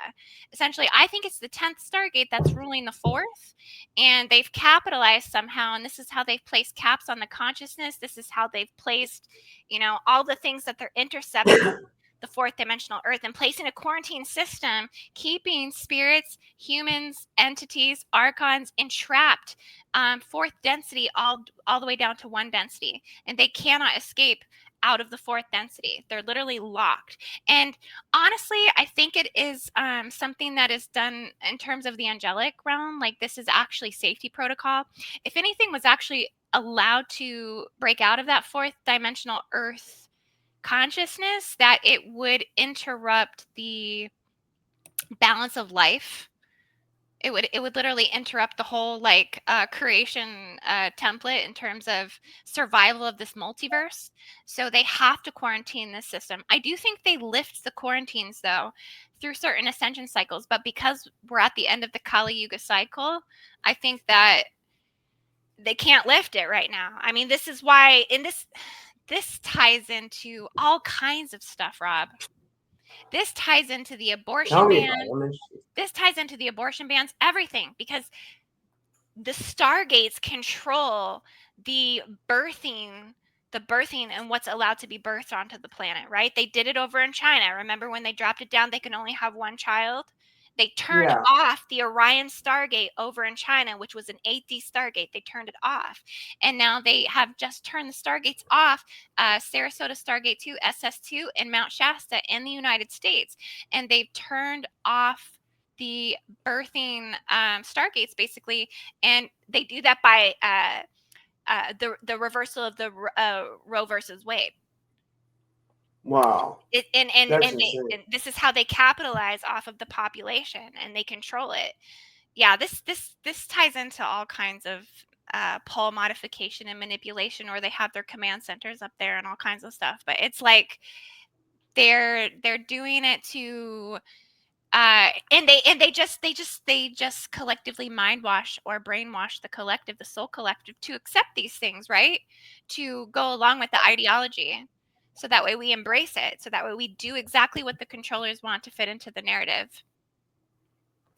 Essentially, I think it's the 10th Stargate that's ruling the 4th, and they've capitalized somehow, and this is how they've placed caps on the consciousness. This is how they've placed, all the things that they're intercepting the 4th dimensional earth, and placing a quarantine system, keeping spirits, humans, entities, archons entrapped, 4th density all the way down to 1 density, and they cannot escape out of the 4th density. They're literally locked. And honestly, I think it is something that is done in terms of the angelic realm. Like, this is actually safety protocol. If anything was actually allowed to break out of that 4th dimensional earth consciousness, that it would interrupt the balance of life It would literally interrupt the whole creation template in terms of survival of this multiverse. So they have to quarantine this system. I do think they lift the quarantines though through certain ascension cycles, but because we're at the end of the Kali Yuga cycle, I think that they can't lift it right now. I mean, this is why this ties into all kinds of stuff, Rob. This ties into the Tell abortion me about ban. it. This ties into the abortion bans, everything, because the stargates control the birthing and what's allowed to be birthed onto the planet, right? They did it over in China. Remember when they dropped it down, they can only have one child? They turned Yeah. off the Orion Stargate over in China, which was an 8D Stargate. They turned it off. And now they have just turned the Stargates off, Sarasota Stargate 2, SS2, and Mount Shasta in the United States. And they've turned off the birthing Stargates, basically. And they do that by the reversal of the Roe versus Wade. Wow. And this is how they capitalize off of the population, and they control it. Yeah, this ties into all kinds of pole modification and manipulation, or they have their command centers up there and all kinds of stuff. But it's like they're doing it to and they just collectively mind wash or brainwash the collective, the soul collective, to accept these things, right? To go along with the ideology. So that way we embrace it. So that way we do exactly what the controllers want to fit into the narrative.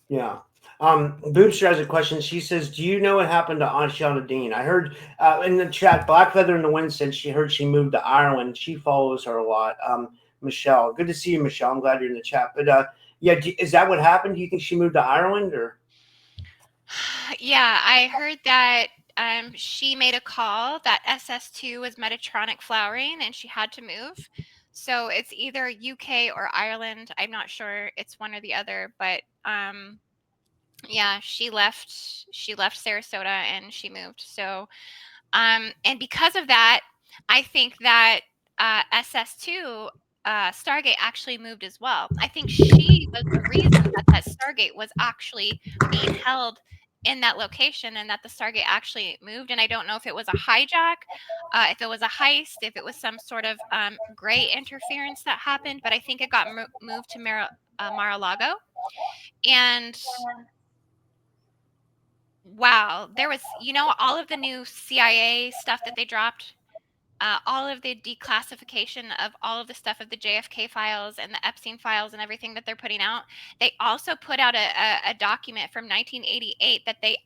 Yeah. Boobster has a question. She says, "Do you know what happened to Ashana Dean?" I heard in the chat, Black Feather in the Wind said she heard she moved to Ireland. She follows her a lot. Michelle, good to see you, Michelle. I'm glad you're in the chat. But yeah, is that what happened? Do you think she moved to Ireland or? Yeah, I heard that she made a call that SS2 was Metatronic flowering and she had to move. So it's either UK or Ireland. I'm not sure. It's one or the other. But yeah, she left Sarasota and she moved. So and because of that, I think that SS2 Stargate actually moved as well. I think she was the reason that Stargate was actually being held in that location, and that the Stargate actually moved. And I don't know if it was a hijack, if it was a heist, if it was some sort of gray interference that happened, but I think it got moved to Mar-a-Lago. And wow, there was, all of the new CIA stuff that they dropped, all of the declassification of all of the stuff of the JFK files and the Epstein files and everything that they're putting out. They also put out a document from 1988 that the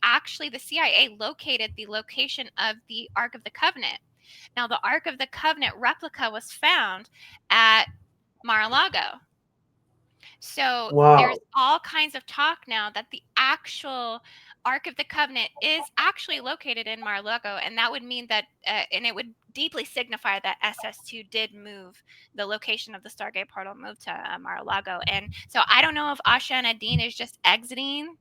CIA located the location of the Ark of the Covenant. Now, the Ark of the Covenant replica was found at Mar-a-Lago. So there's all kinds of talk now that the actual Ark of the Covenant is actually located in Mar-a-Lago, and that would mean that, and it would deeply signify that SS2 did move the location of the Stargate portal, moved to Mar-a-Lago. And so I don't know if Asha and Adine is just exiting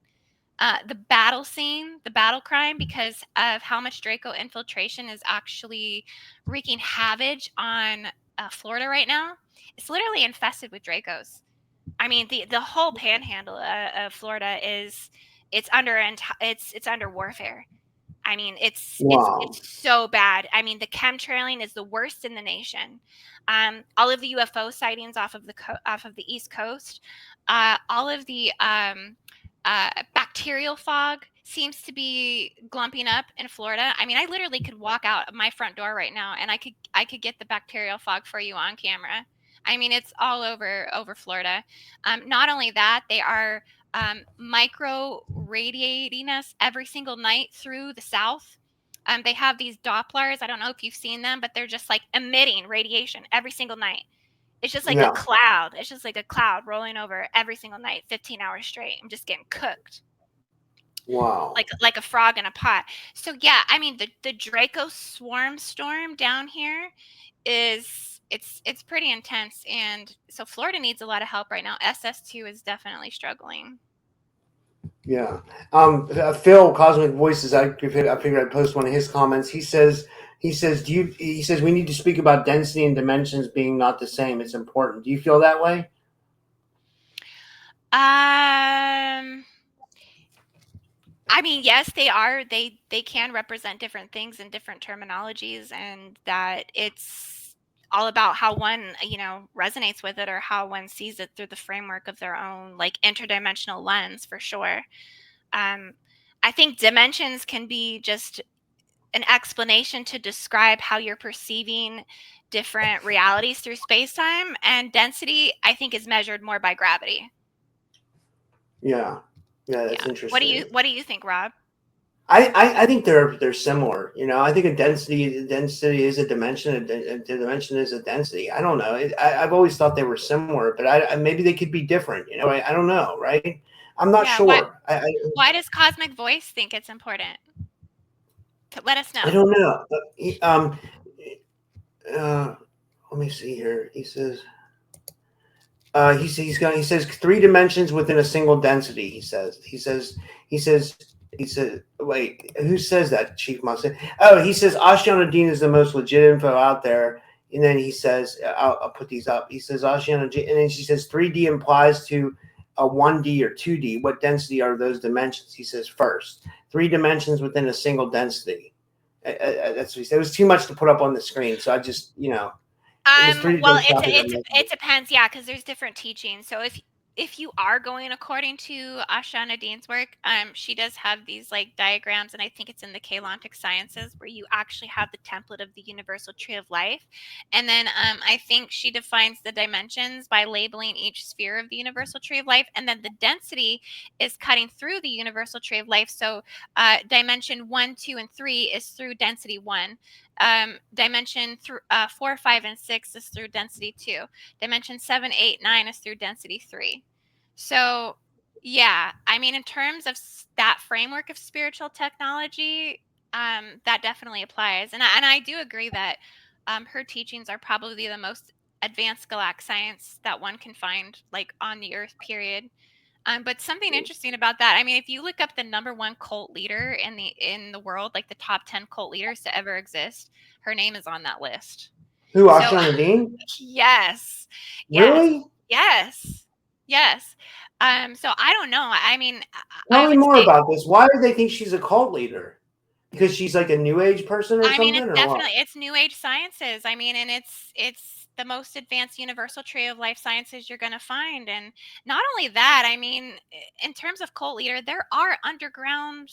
the battle scene, the battle crime, because of how much Draco infiltration is actually wreaking havoc on Florida right now. It's literally infested with Dracos. I mean, the whole panhandle of Florida it's under warfare. I mean, it's so bad. I mean, the chemtrailing is the worst in the nation. All of the UFO sightings off of the East Coast, all of the bacterial fog seems to be glumping up in Florida. I mean, I literally could walk out of my front door right now and I could get the bacterial fog for you on camera. I mean, it's all over Florida. Not only that, they are micro radiating us every single night through the south. They have these Dopplers. I don't know if you've seen them, but they're just like emitting radiation every single night. It's just like a cloud. It's just like a cloud rolling over every single night, 15 hours straight. I'm just getting cooked. Wow. Like a frog in a pot. So yeah, I mean the Draco swarm storm down here is it's pretty intense, and so Florida needs a lot of help right now. SS2 is definitely struggling. Yeah. Phil, Cosmic Voices, I figured I'd post one of his comments. He says we need to speak about density and dimensions being not the same. It's important. Do you feel that way? I mean, yes, they are. They can represent different things in different terminologies, and that it's all about how one, resonates with it, or how one sees it through the framework of their own, like, interdimensional lens, for sure. Um, I think dimensions can be just an explanation to describe how you're perceiving different realities through space-time, and density, I think, is measured more by gravity. Yeah, yeah, that's Yeah. What do you interesting. what do you think, Rob? I think they're similar. I think a density is a dimension. A dimension is a density. I don't know. I've always thought they were similar, but maybe they could be different. I don't know, right? I'm not Yeah, what sure. why does Cosmic Voice think it's important? Let us I know. don't know. Uh, let me see here. He says 3 dimensions within a single density. He says. Wait, who says that? Chief Munson. Oh, he says Ashana Dean is the most legit info out there. And then he says, I'll put these up. He says Ashana, and then she says 3D implies to a 1D or 2D. What density are those dimensions? He says first 3 dimensions within a single density. That's what he said. It was too much to put up on the screen, so I just it was three Well, different copies I made. it depends, yeah, because there's different teachings. So if you are going according to Asha Nadine's work, she does have these, like, diagrams, and I think it's in the Kalantic Sciences, where you actually have the template of the universal tree of life, and then I think she defines the dimensions by labeling each sphere of the universal tree of life, and then the density is cutting through the universal tree of life. So dimension 1, 2, and 3 is through density 1. Dimension 4, 5, and 6 is through density 2. Dimension 7, 8, 9 is through density 3. So, yeah, I mean, in terms of that framework of spiritual technology, that definitely applies. And I do agree that her teachings are probably the most advanced galactic science that one can find, like, on the Earth, period. But something interesting about that, I mean, if you look up the number one cult leader in the world, like the top 10 cult leaders to ever exist, her name is on that list. Who, So Ashana Dean? yes, yes, Really? yes, yes. So I don't know. I mean, Tell I me would more say, about this. Why do they think she's a cult leader? Because she's like a new age person or I mean, something, it's or what? definitely, it's new age sciences. I mean, and it's the most advanced universal tree of life sciences you're going to find. And not only that, I mean, in terms of cult leader, there are underground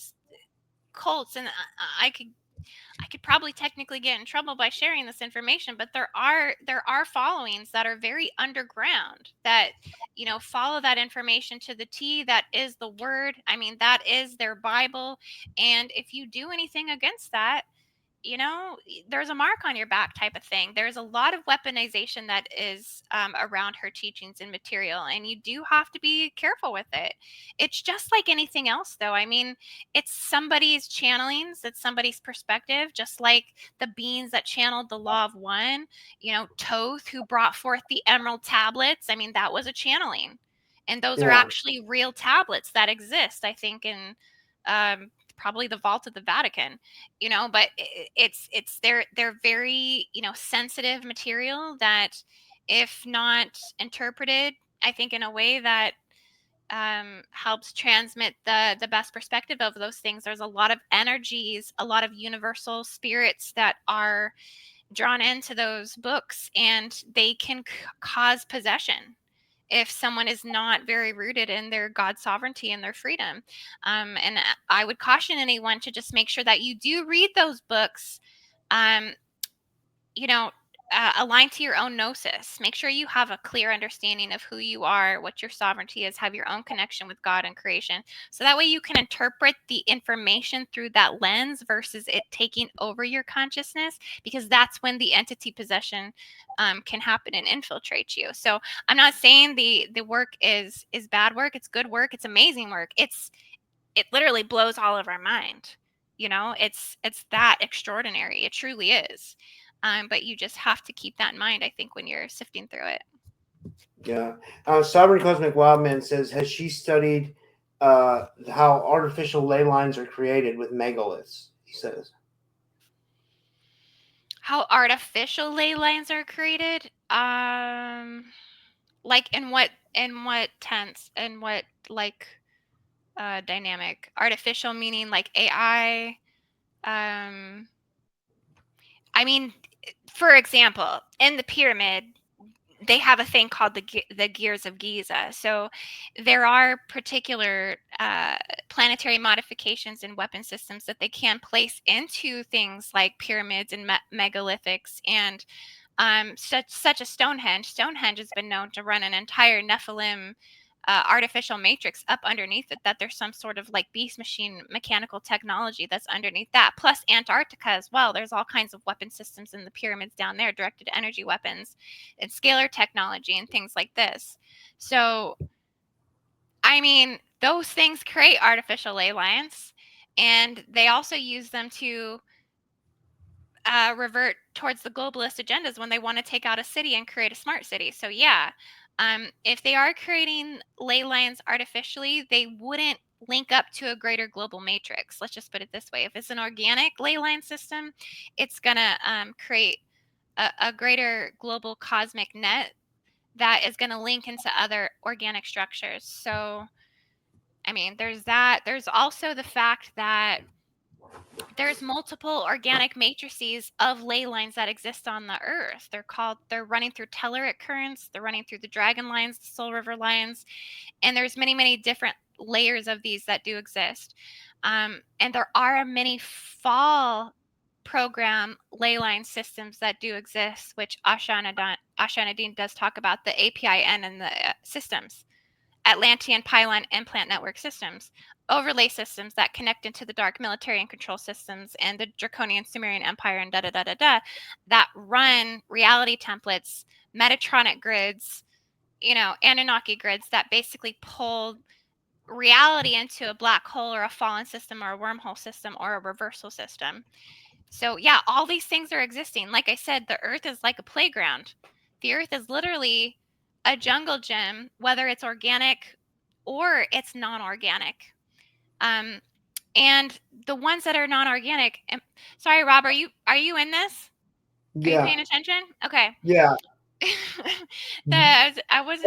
cults, and I could probably technically get in trouble by sharing this information, but there are followings that are very underground, that follow that information to the T. That is the word. I mean, that is their Bible. And if you do anything against that, there's a mark on your back, type of thing. There's a lot of weaponization that is around her teachings and material, and you do have to be careful with it. It's just like anything else, though. I mean, it's somebody's channelings, it's somebody's perspective, just like the beings that channeled the law of one, Toth, who brought forth the emerald tablets. I mean, that was a channeling. And those are Yeah, actually real tablets that exist, I think, in probably the vault of the Vatican. But it's they're very, sensitive material that, if not interpreted, I think, in a way that helps transmit the best perspective of those things. There's a lot of energies, a lot of universal spirits that are drawn into those books, and they can cause possession if someone is not very rooted in their God sovereignty and their freedom. And I would caution anyone to just make sure that you do read those books, um, you know, aligned to your own gnosis. Make sure you have a clear understanding of who you are, what your sovereignty is, have your own connection with God and creation. So that way you can interpret the information through that lens versus it taking over your consciousness, because that's when the entity possession can happen and infiltrate you. So I'm not saying the work is bad work. It's good work. It's amazing work. It literally blows all of our mind. It's that extraordinary. It truly is. But you just have to keep that in mind, I think, when you're sifting through it. yeah. Sovereign Cosmic Wildman says, has she studied how artificial ley lines are created with megaliths? He says. How artificial ley lines are created? Like, in what tense, and what, like, dynamic. Artificial meaning like AI. I mean, for example, in the pyramid, they have a thing called the gears of Giza. So there are particular planetary modifications in weapon systems that they can place into things like pyramids and megalithics and such as Stonehenge. Stonehenge has been known to run an entire Nephilim artificial matrix up underneath it, that there's some sort of like beast machine mechanical technology that's underneath that. Plus Antarctica as well. There's all kinds of weapon systems in the pyramids down there, directed energy weapons and scalar technology and things like this. So, I mean, those things create artificial ley lines, and they also use them to revert towards the globalist agendas when they want to take out a city and create a smart city. So yeah, if they are creating ley lines artificially, they wouldn't link up to a greater global matrix. Let's just put it this way. If it's an organic ley line system, it's going to create a greater global cosmic net that is going to link into other organic structures. So, I mean, there's that. There's also the fact that there's multiple organic matrices of ley lines that exist on the earth. They're running through telluric currents, they're running through the dragon lines, the soul river lines, and there's many different layers of these that do exist. And there are many fall program ley line systems that do exist, which Asha does talk about, the APIN and the systems. Atlantean pylon implant network systems, overlay systems that connect into the dark military and control systems and the Draconian Sumerian Empire and that run reality templates, Metatronic grids, Anunnaki grids that basically pull reality into a black hole or a fallen system or a wormhole system or a reversal system. So yeah, all these things are existing. Like I said, the earth is like a playground. The earth is literally a jungle gym, whether it's organic or it's non-organic. And the ones that are non-organic, sorry, Rob, are you in this? Are you paying attention? Okay. Yeah. I was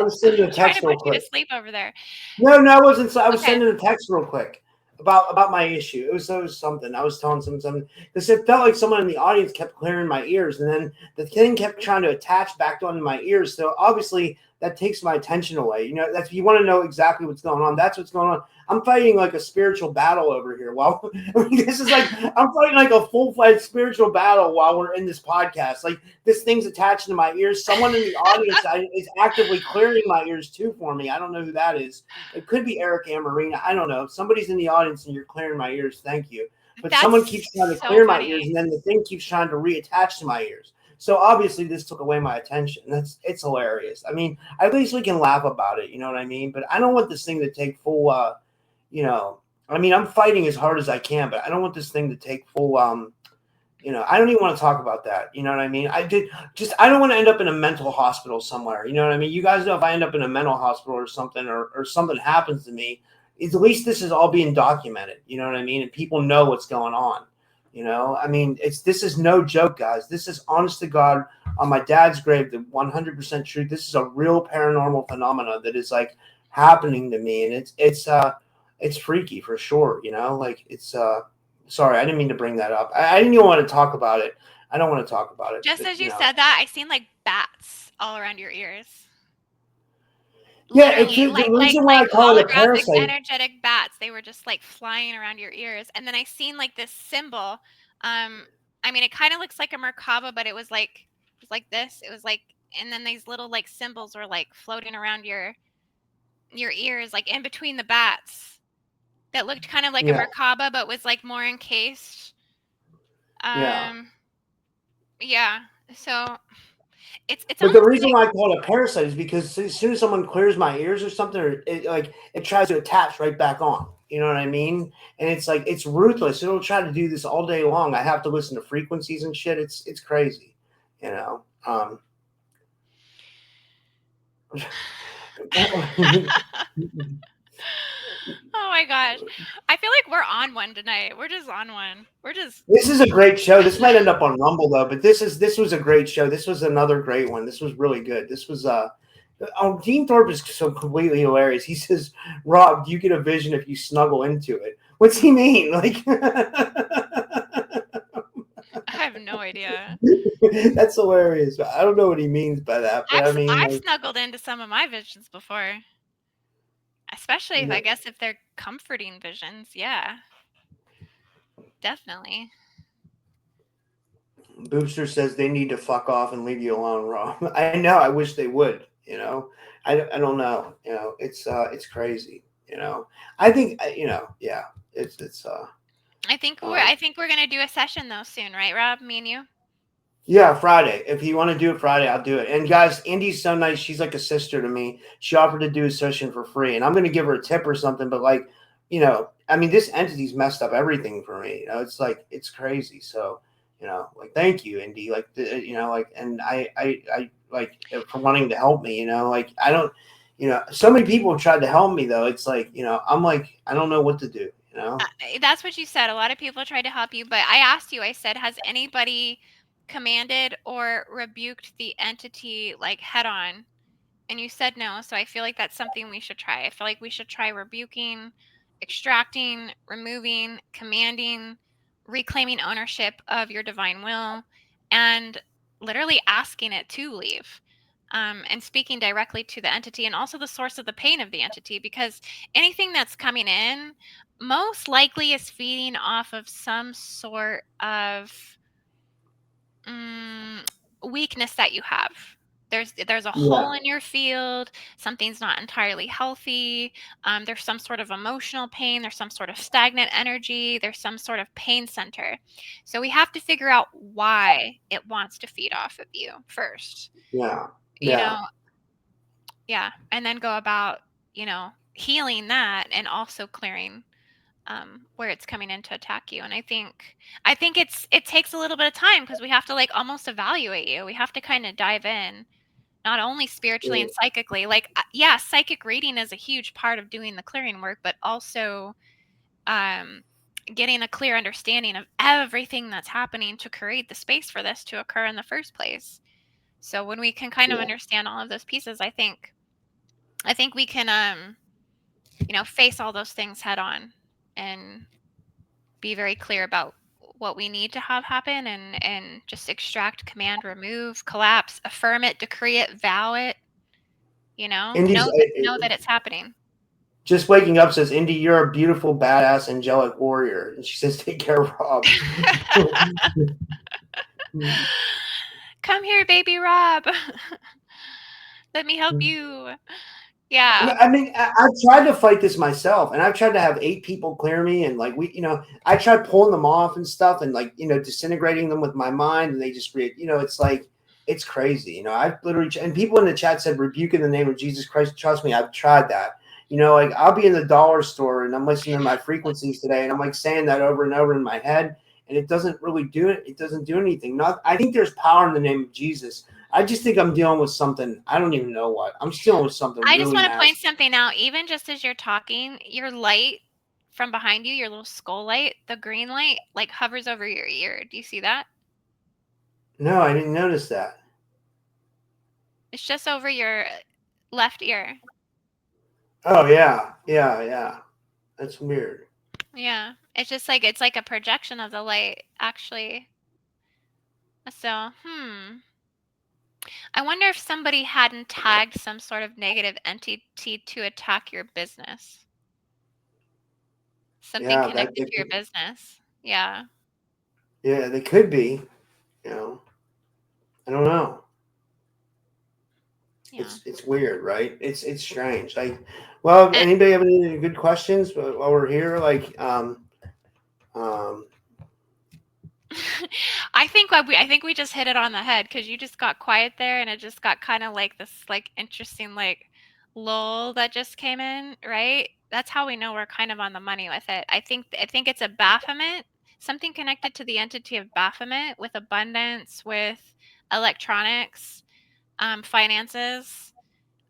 trying to put you to sleep over there. No, I wasn't. I was sending a text real quick about my issue. It was something. I was telling something because it felt like someone in the audience kept clearing my ears, and then the thing kept trying to attach back onto my ears. So obviously that takes my attention away. That's, you want to know exactly what's going on. That's what's going on. I'm fighting like a spiritual battle over here. Well, this is like I'm fighting like a full-fledged spiritual battle while we're in this podcast. Like this thing's attaching to my ears. Someone in the audience is actively clearing my ears too for me. I don't know who that is. It could be Eric Amarina. I don't know. If somebody's in the audience and you're clearing my ears, thank you. But someone keeps trying to clear my ears, and then the thing keeps trying to reattach to my ears. So obviously this took away my attention. It's hilarious. I mean, at least we can laugh about it. You know what I mean? But I don't want this thing to take full. I mean, I'm fighting as hard as I can, but I don't want this thing to take full. I don't even want to talk about that. You know what I mean? I don't want to end up in a mental hospital somewhere. You know what I mean? You guys know if I end up in a mental hospital or something, or something happens to me, at least this is all being documented. You know what I mean? And people know what's going on. I mean, this is no joke, guys. This is honest to God on my dad's grave, the 100% truth. This is a real paranormal phenomena that is like happening to me. And it's freaky for sure. Like it's, sorry, I didn't mean to bring that up. I didn't even want to talk about it. I don't want to talk about it. Just as you said that, I seen like bats all around your ears. Yeah, it's the reason why I call it a parasite. Energetic bats. They were just like flying around your ears. And then I seen like this symbol. I mean, it kind of looks like a Merkaba, but it was like this. It was like, and then these little like symbols were like floating around your ears, like in between the bats. That looked kind of like a Merkaba, but was like more encased. Yeah. So it's. But the reason why I call it a parasite is because as soon as someone clears my ears or something, it tries to attach right back on. You know what I mean? And it's like it's ruthless. It'll try to do this all day long. I have to listen to frequencies and shit. It's crazy. Oh my gosh. I feel like we're on one tonight. We're just on one. This is a great show. This might end up on Rumble though, but this was a great show. This was another great one. This was really good. This was Oh, Dean Thorpe is so completely hilarious. He says, "Rob, do you get a vision if you snuggle into it?" What's he mean? Like, I have no idea. that's hilarious. I don't know what he means by that, but I mean, I've like, snuggled into some of my visions before, especially you if know, I guess if they're comforting visions. Yeah, definitely. Boobster says they need to fuck off and leave you alone, Rob. I know. I wish they would. I don't know. It's crazy. I think yeah. It's um, I think we're gonna do a session though soon, right, Rob? Me and you. Yeah, Friday. If you want to do it Friday, I'll do it. And guys, Indy's so nice. She's like a sister to me. She offered to do a session for free, and I'm going to give her a tip or something. But like, I mean, this entity's messed up everything for me. It's like it's crazy. So, like, thank you, Indy. Like, like, and I like for wanting to help me. Like, I don't, so many people have tried to help me though. It's like, I'm like, I don't know what to do. That's what you said. A lot of people tried to help you, but I asked you. I said, has anybody commanded or rebuked the entity like head on? And you said no, so I feel like that's something we should try. I feel like we should try rebuking, extracting, removing, commanding, reclaiming ownership of your divine will, and literally asking it to leave. And speaking directly to the entity and also the source of the pain of the entity, because anything that's coming in most likely is feeding off of some sort of mm, weakness that you have. There's a hole Yeah, in your field. Something's not entirely healthy. There's some sort of emotional pain. There's some sort of stagnant energy. There's some sort of pain center. So we have to figure out why it wants to feed off of you first. yeah, You yeah. know, yeah, and then go about healing that and also clearing where it's coming in to attack you. And I think it takes a little bit of time because we have to like almost evaluate you. We have to kind of dive in, not only spiritually and psychically. Like yeah, psychic reading is a huge part of doing the clearing work, but also um, getting a clear understanding of everything that's happening to create the space for this to occur in the first place. So when we can kind of Yeah. understand all of those pieces, I think we can face all those things head on and be very clear about what we need to have happen and just extract, command, remove, collapse, affirm it, decree it, vow it, Indy's know that it's happening. just waking up says, Indy, you're a beautiful, badass, angelic warrior. And she says, take care of Rob. Come here, baby Rob. Let me help you. Yeah. I mean, I've tried to fight this myself, and I've tried to have 8 people clear me, and like I tried pulling them off and stuff, and like disintegrating them with my mind, and they just it's like it's crazy. I've literally and people in the chat said rebuke in the name of Jesus Christ. Trust me, I've tried that. Like I'll be in the dollar store and I'm listening to my frequencies today, and I'm like saying that over and over in my head, and it doesn't really do it. It doesn't do anything. Not. I think there's power in the name of Jesus. I just think I'm dealing with something. I don't even know what. I'm dealing with something I just really want to point nasty. something out. Even just as you're talking, your light from behind you, your little skull light, the green light, like hovers over your ear. Do you see that? No, I didn't notice that. It's just over your left ear. Oh yeah, yeah, yeah. That's weird. Yeah. It's like a projection of the light, actually. So, I wonder if somebody hadn't tagged some sort of negative entity to attack your business. Something Yeah, that connected to your business. Yeah. yeah, they could be. You know, I don't know. Yeah. It's weird, right? It's strange. Well, And anybody have any good questions while we're here? Um, I think we just hit it on the head because you just got quiet there and it just got kind of like this like interesting like lull that just came in, right? That's how we know we're kind of on the money with it. I think it's a Baphomet, something connected to the entity of Baphomet with abundance, with electronics, finances,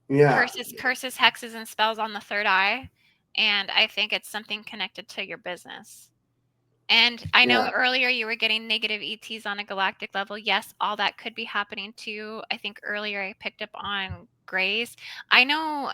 yeah, curses, hexes, and spells on the third eye. And I think it's something connected to your business. And I know Yeah. earlier you were getting negative ETs on a galactic level. Yes, all that could be happening too. I think earlier I picked up on grays. I know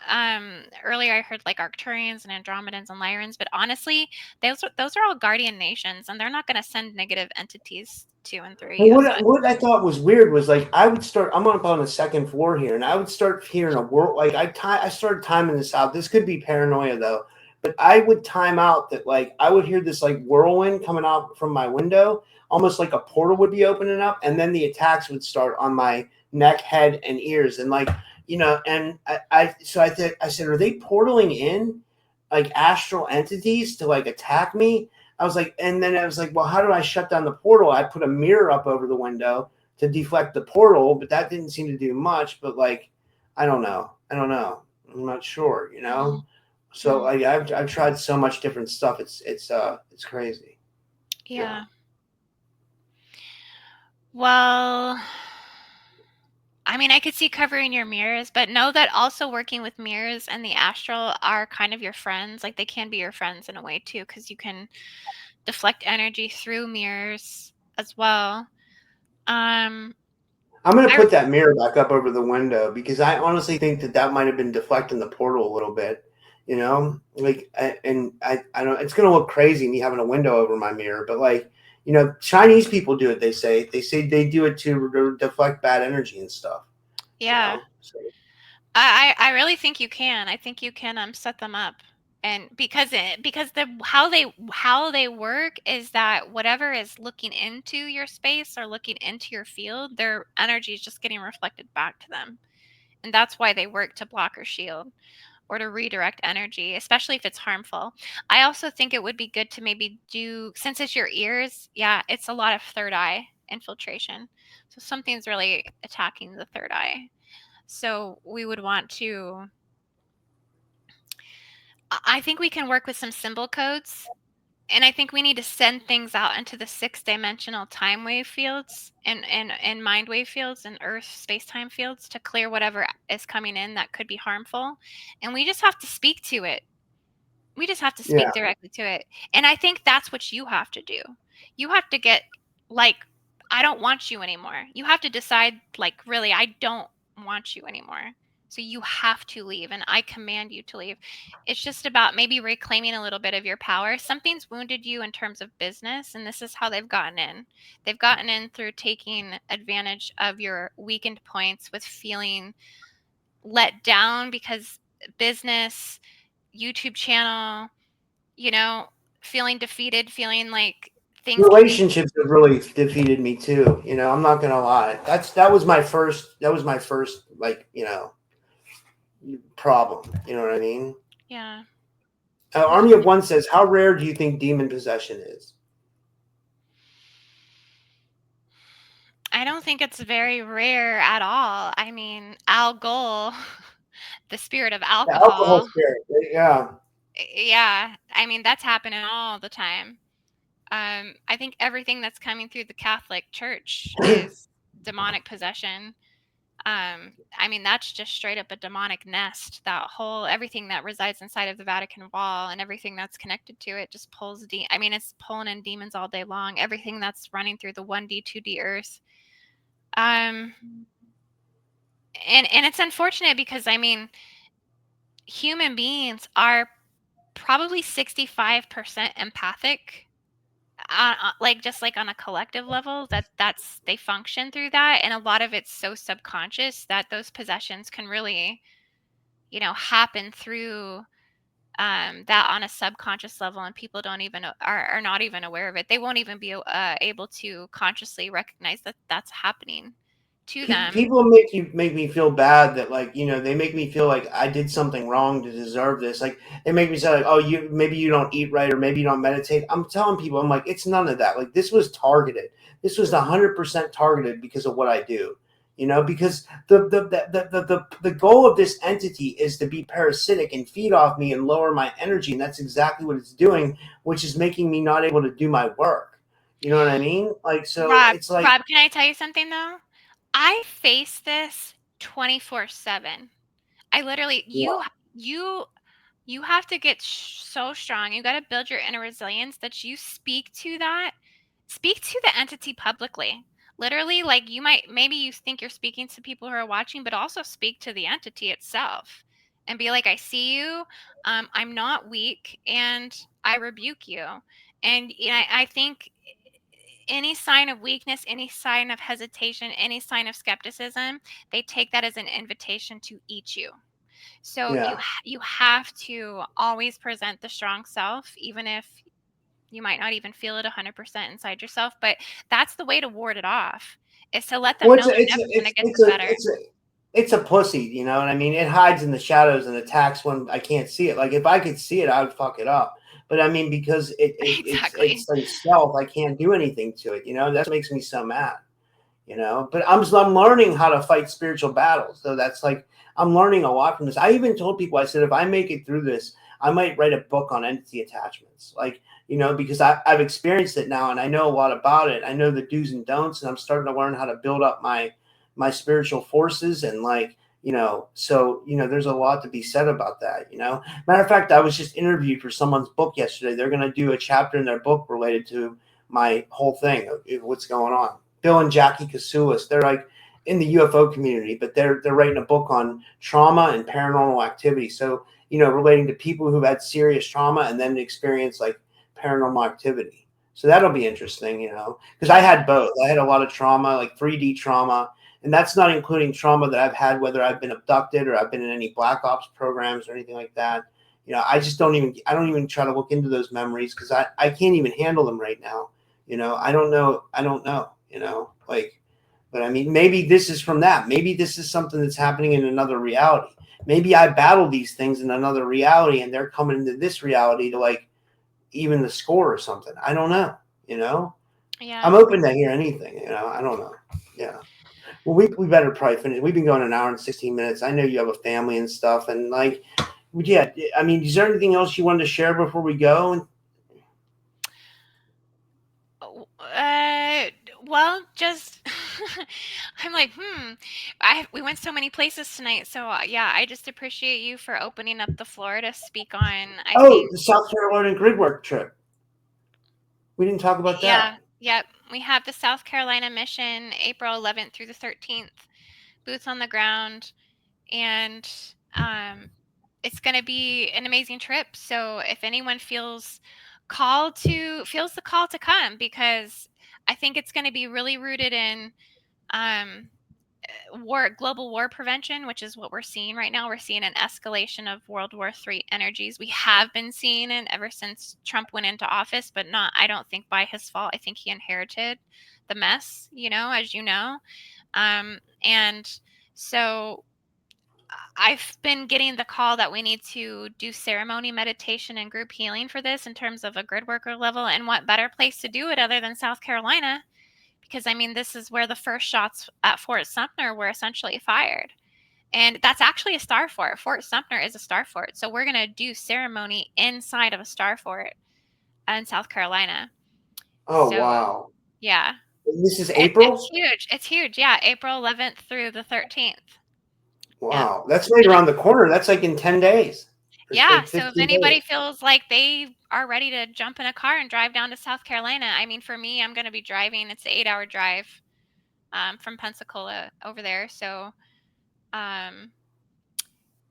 earlier I heard like Arcturians and Andromedans and Lyrans, but honestly, those are all guardian nations, and they're not going to send negative entities to and through Well, you. So what I thought was weird was like I would start. I'm up on the second floor here, and I would start hearing a world. Like I started timing this out. This could be paranoia though, but I would time out that like I would hear this like whirlwind coming out from my window, almost like a portal would be opening up, and then the attacks would start on my neck, head, and ears, and like and I said, are they portaling in like astral entities to like attack me? I was like, and then I was like, well, how do I shut down the portal? I put a mirror up over the window to deflect the portal, but that didn't seem to do much. But like, I don't know. I'm not sure. mhm, So mhm. like, I've tried so much different stuff. It's crazy. Yeah. Yeah. Well, I mean, I could see covering your mirrors, but know that also working with mirrors and the astral are kind of your friends. Like they can be your friends in a way too, because you can deflect energy through mirrors as well. Um, I'm gonna I put that mirror back up over the window because I honestly think that might have been deflecting the portal a little bit. I don't. It's gonna look crazy me having a window over my mirror, but like, Chinese people do it. They say they do it to deflect bad energy and stuff. yeah, So I really think you can. I think you can set them up. And because the how they work is that whatever is looking into your space or looking into your field, their energy is just getting reflected back to them. And that's why they work to block or shield or to redirect energy, especially if it's harmful. I also think it would be good to maybe do, since it's your ears, yeah, it's a lot of third eye infiltration. So something's really attacking the third eye. So we would want to, I think we can work with some symbol codes. And I think we need to send things out into the 6 dimensional time wave fields and mind wave fields and earth space time fields to clear whatever is coming in that could be harmful. And we just have to speak to it. We just have to yeah, speak directly to it. And I think that's what you have to do. You have to get like, I don't want you anymore. You have to decide, like, really, I don't want you anymore. So you have to leave, and I command you to leave. It's just about maybe reclaiming a little bit of your power. Something's wounded you in terms of business, and this is how they've gotten in. They've gotten in through taking advantage of your weakened points with feeling let down because business, YouTube channel, you know, feeling defeated, feeling like things can be. relationships have really defeated me too. I'm not gonna lie. That was my first. That was my first like problem. You know what I mean? Yeah. Army of One says, "How rare do you think demon possession is?" I don't think it's very rare at all. I mean, alcohol, the spirit of The alcohol alcohol. spirit. Yeah. Yeah, I mean, that's happening all the time. I think everything that's coming through the Catholic Church is demonic possession. I mean, that's just straight up a demonic nest. That whole everything that resides inside of the Vatican wall and everything that's connected to it just pulls I mean, it's pulling in demons all day long. Everything that's running through the 1D, 2D earth. Um, and it's unfortunate because I mean, human beings are probably 65% empathic. Like just like on a collective level, that's they function through that, and a lot of it's so subconscious that those possessions can really happen through that on a subconscious level, and people don't even are not even aware of it. They won't even be able to consciously recognize that that's happening to them. People make me feel bad that like they make me feel like I did something wrong to deserve this. Like they make me say like, oh, you don't eat right or maybe you don't meditate. I'm telling people, I'm like, it's none of that. Like this was targeted. This was 100% targeted because of what I do. Because the goal of this entity is to be parasitic and feed off me and lower my energy, and that's exactly what it's doing, which is making me not able to do my work. You know what I mean? Like so, Rob, it's like Rob, can I tell you something though? I face this 24/7. I literally what? you you have to get so strong. You got to build your inner resilience that you speak to the entity publicly. Literally, like maybe you think you're speaking to people who are watching, but also speak to the entity itself and be like, I see you. I'm not weak and I rebuke you. And I think any sign of weakness, any sign of hesitation, any sign of skepticism, they take that as an invitation to eat you. So Yeah. you have to always present the strong self, even if you might not even feel it 100% inside yourself. But that's the way to ward it off, is to let them Well, know they're never going to get the better. it's a pussy, you know what I mean? It hides in the shadows and attacks when I can't see it. Like if I could see it, I would fuck it up. But I mean, because Exactly. it's like stealth, I can't do anything to it. You know, that makes me so mad. You know, but I'm learning how to fight spiritual battles. So that's like I'm learning a lot from this. I even told people, I said, if I make it through this, I might write a book on entity attachments. Like, you know, because I've experienced it now and I know a lot about it. I know the do's and don'ts, and I'm starting to learn how to build up my spiritual forces and like, you know, so you know, there's a lot to be said about that. You know, matter of fact, I was just interviewed for someone's book yesterday. They're going to do a chapter in their book related to my whole thing of what's going on. Bill and Jackie Kasulis. They're like in the UFO community, but they're writing a book on trauma and paranormal activity. So, you know, relating to people who've had serious trauma and then experience like paranormal activity. So that'll be interesting, you know, because I had both. I had a lot of trauma, like 3D trauma, and that's not including trauma that I've had, whether I've been abducted or I've been in any black ops programs or anything like that. You know, I don't even try to look into those memories because I can't even handle them right now. You know, I don't know, you know, like, but I mean, maybe this is from that. Maybe this is something that's happening in another reality. Maybe I battle these things in another reality and they're coming into this reality to like even the score or something. I don't know, you know, I'm Yeah. open to hear anything, you know, I don't know. Yeah. Well, we better probably finish. We've been going an hour and 16 minutes. I know you have a family and stuff. And like, yeah, I mean, is there anything else you wanted to share before we go? Uh, well, just I'm like, we went so many places tonight. So yeah, I just appreciate you for opening up the floor to speak on. I Oh, think, the South Carolina Gridwork trip. We didn't talk about that. yeah, yep. We have the South Carolina mission, April 11th through the 13th, boots on the ground, and um, it's going to be an amazing trip. So if anyone feels the call to come, because I think it's going to be really rooted in um, global war prevention, which is what we're seeing right now. We're seeing an escalation of World War III energies. We have been seeing it ever since Trump went into office, but not, I don't think by his fault. I think he inherited the mess, as you know. And so I've been getting the call that we need to do ceremony, meditation, and group healing for this in terms of a grid worker level. And what better place to do it other than South Carolina? Because I mean, this is where the first shots at Fort Sumter were essentially fired. And that's actually a star fort. Fort Sumter is a star fort. So we're going to do ceremony inside of a star fort in South Carolina. Oh, So, wow. yeah, This is it's April? huge. It's huge. Yeah, April 11th through the 13th. Yeah. Wow. That's right And around the corner. That's like in 10 days. It's yeah, like so if 15 anybody days. feels like they are ready to jump in a car and drive down to South Carolina, I mean, for me, I'm going to be driving. It's an 8-hour drive from Pensacola over there. So, um,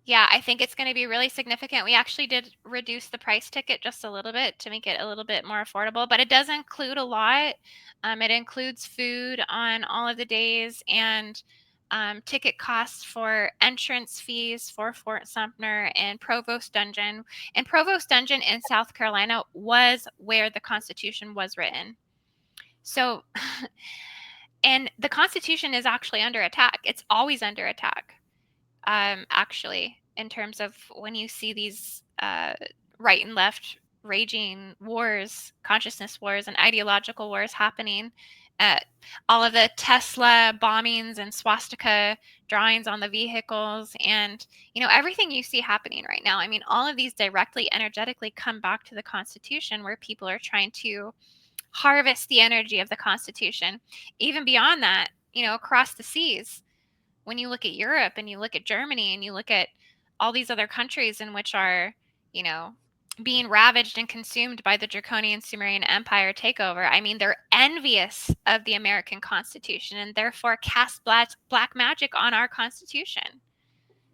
yeah, I think it's going to be really significant. We actually did reduce the price ticket just a little bit to make it a little bit more affordable, but it does include a lot. It includes food on all of the days and ticket costs for entrance fees for Fort Sumter and Provost Dungeon. And Provost Dungeon in South Carolina was where the Constitution was written. So, and the Constitution is actually under attack. It's always under attack, actually, in terms of when you see these right and left raging wars, consciousness wars, and ideological wars happening. Uh, all of the Tesla bombings and swastika drawings on the vehicles, and everything you see happening right now. I mean, all of these directly, energetically come back to the Constitution, where people are trying to harvest the energy of the Constitution. Even beyond that, across the seas, when you look at Europe and you look at Germany and you look at all these other countries in which are, you know, being ravaged and consumed by the Draconian Sumerian Empire takeover. I mean, they're envious of the American Constitution and therefore cast black magic on our Constitution.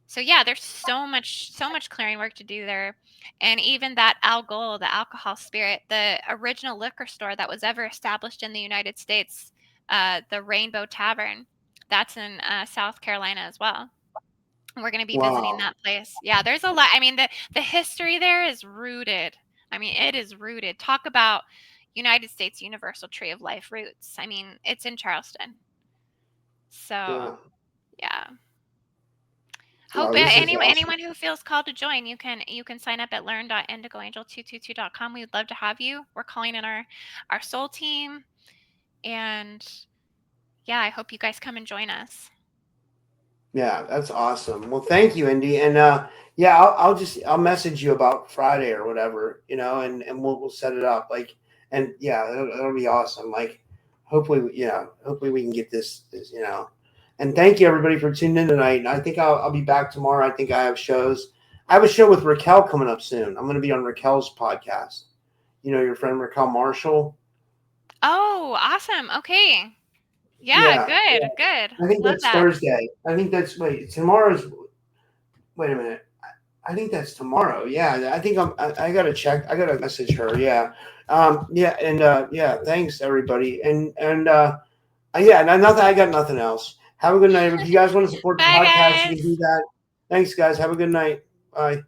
So yeah, there's so much clearing work to do there. And even that Algol, the alcohol spirit, the original liquor store that was ever established in the United States, the Rainbow Tavern, that's in South Carolina as well. We're going to be visiting that place. Yeah, there's a lot. I mean, the history there is rooted. I mean, it is rooted. Talk about United States Universal Tree of Life roots. I mean, it's in Charleston. So, yeah. Hope anyone who feels called to join, you can sign up at learn.indigoangel222.com. We would love to have you. We're calling in our soul team, and yeah, I hope you guys come and join us. Yeah, that's awesome. Well, thank you, Indy, and yeah, I'll message you about Friday or whatever, you know, and we'll set it up. Like, and yeah, it'll be awesome. Like, hopefully we can get this, you know. And thank you everybody for tuning in tonight. And I think I'll be back tomorrow. I think I have shows. I have a show with Raquel coming up soon. I'm going to be on Raquel's podcast. You know, your friend Raquel Marshall. Oh, awesome. Okay. Yeah, good. I think that's Thursday. I think that's tomorrow's. Wait a minute. I think that's tomorrow. Yeah, I think I gotta check. I gotta message her. Yeah, yeah, and yeah. Thanks everybody. And yeah, nothing. I got nothing else. Have a good night. If you guys want to support the podcast, you can do that. Thanks, guys. Have a good night. Bye.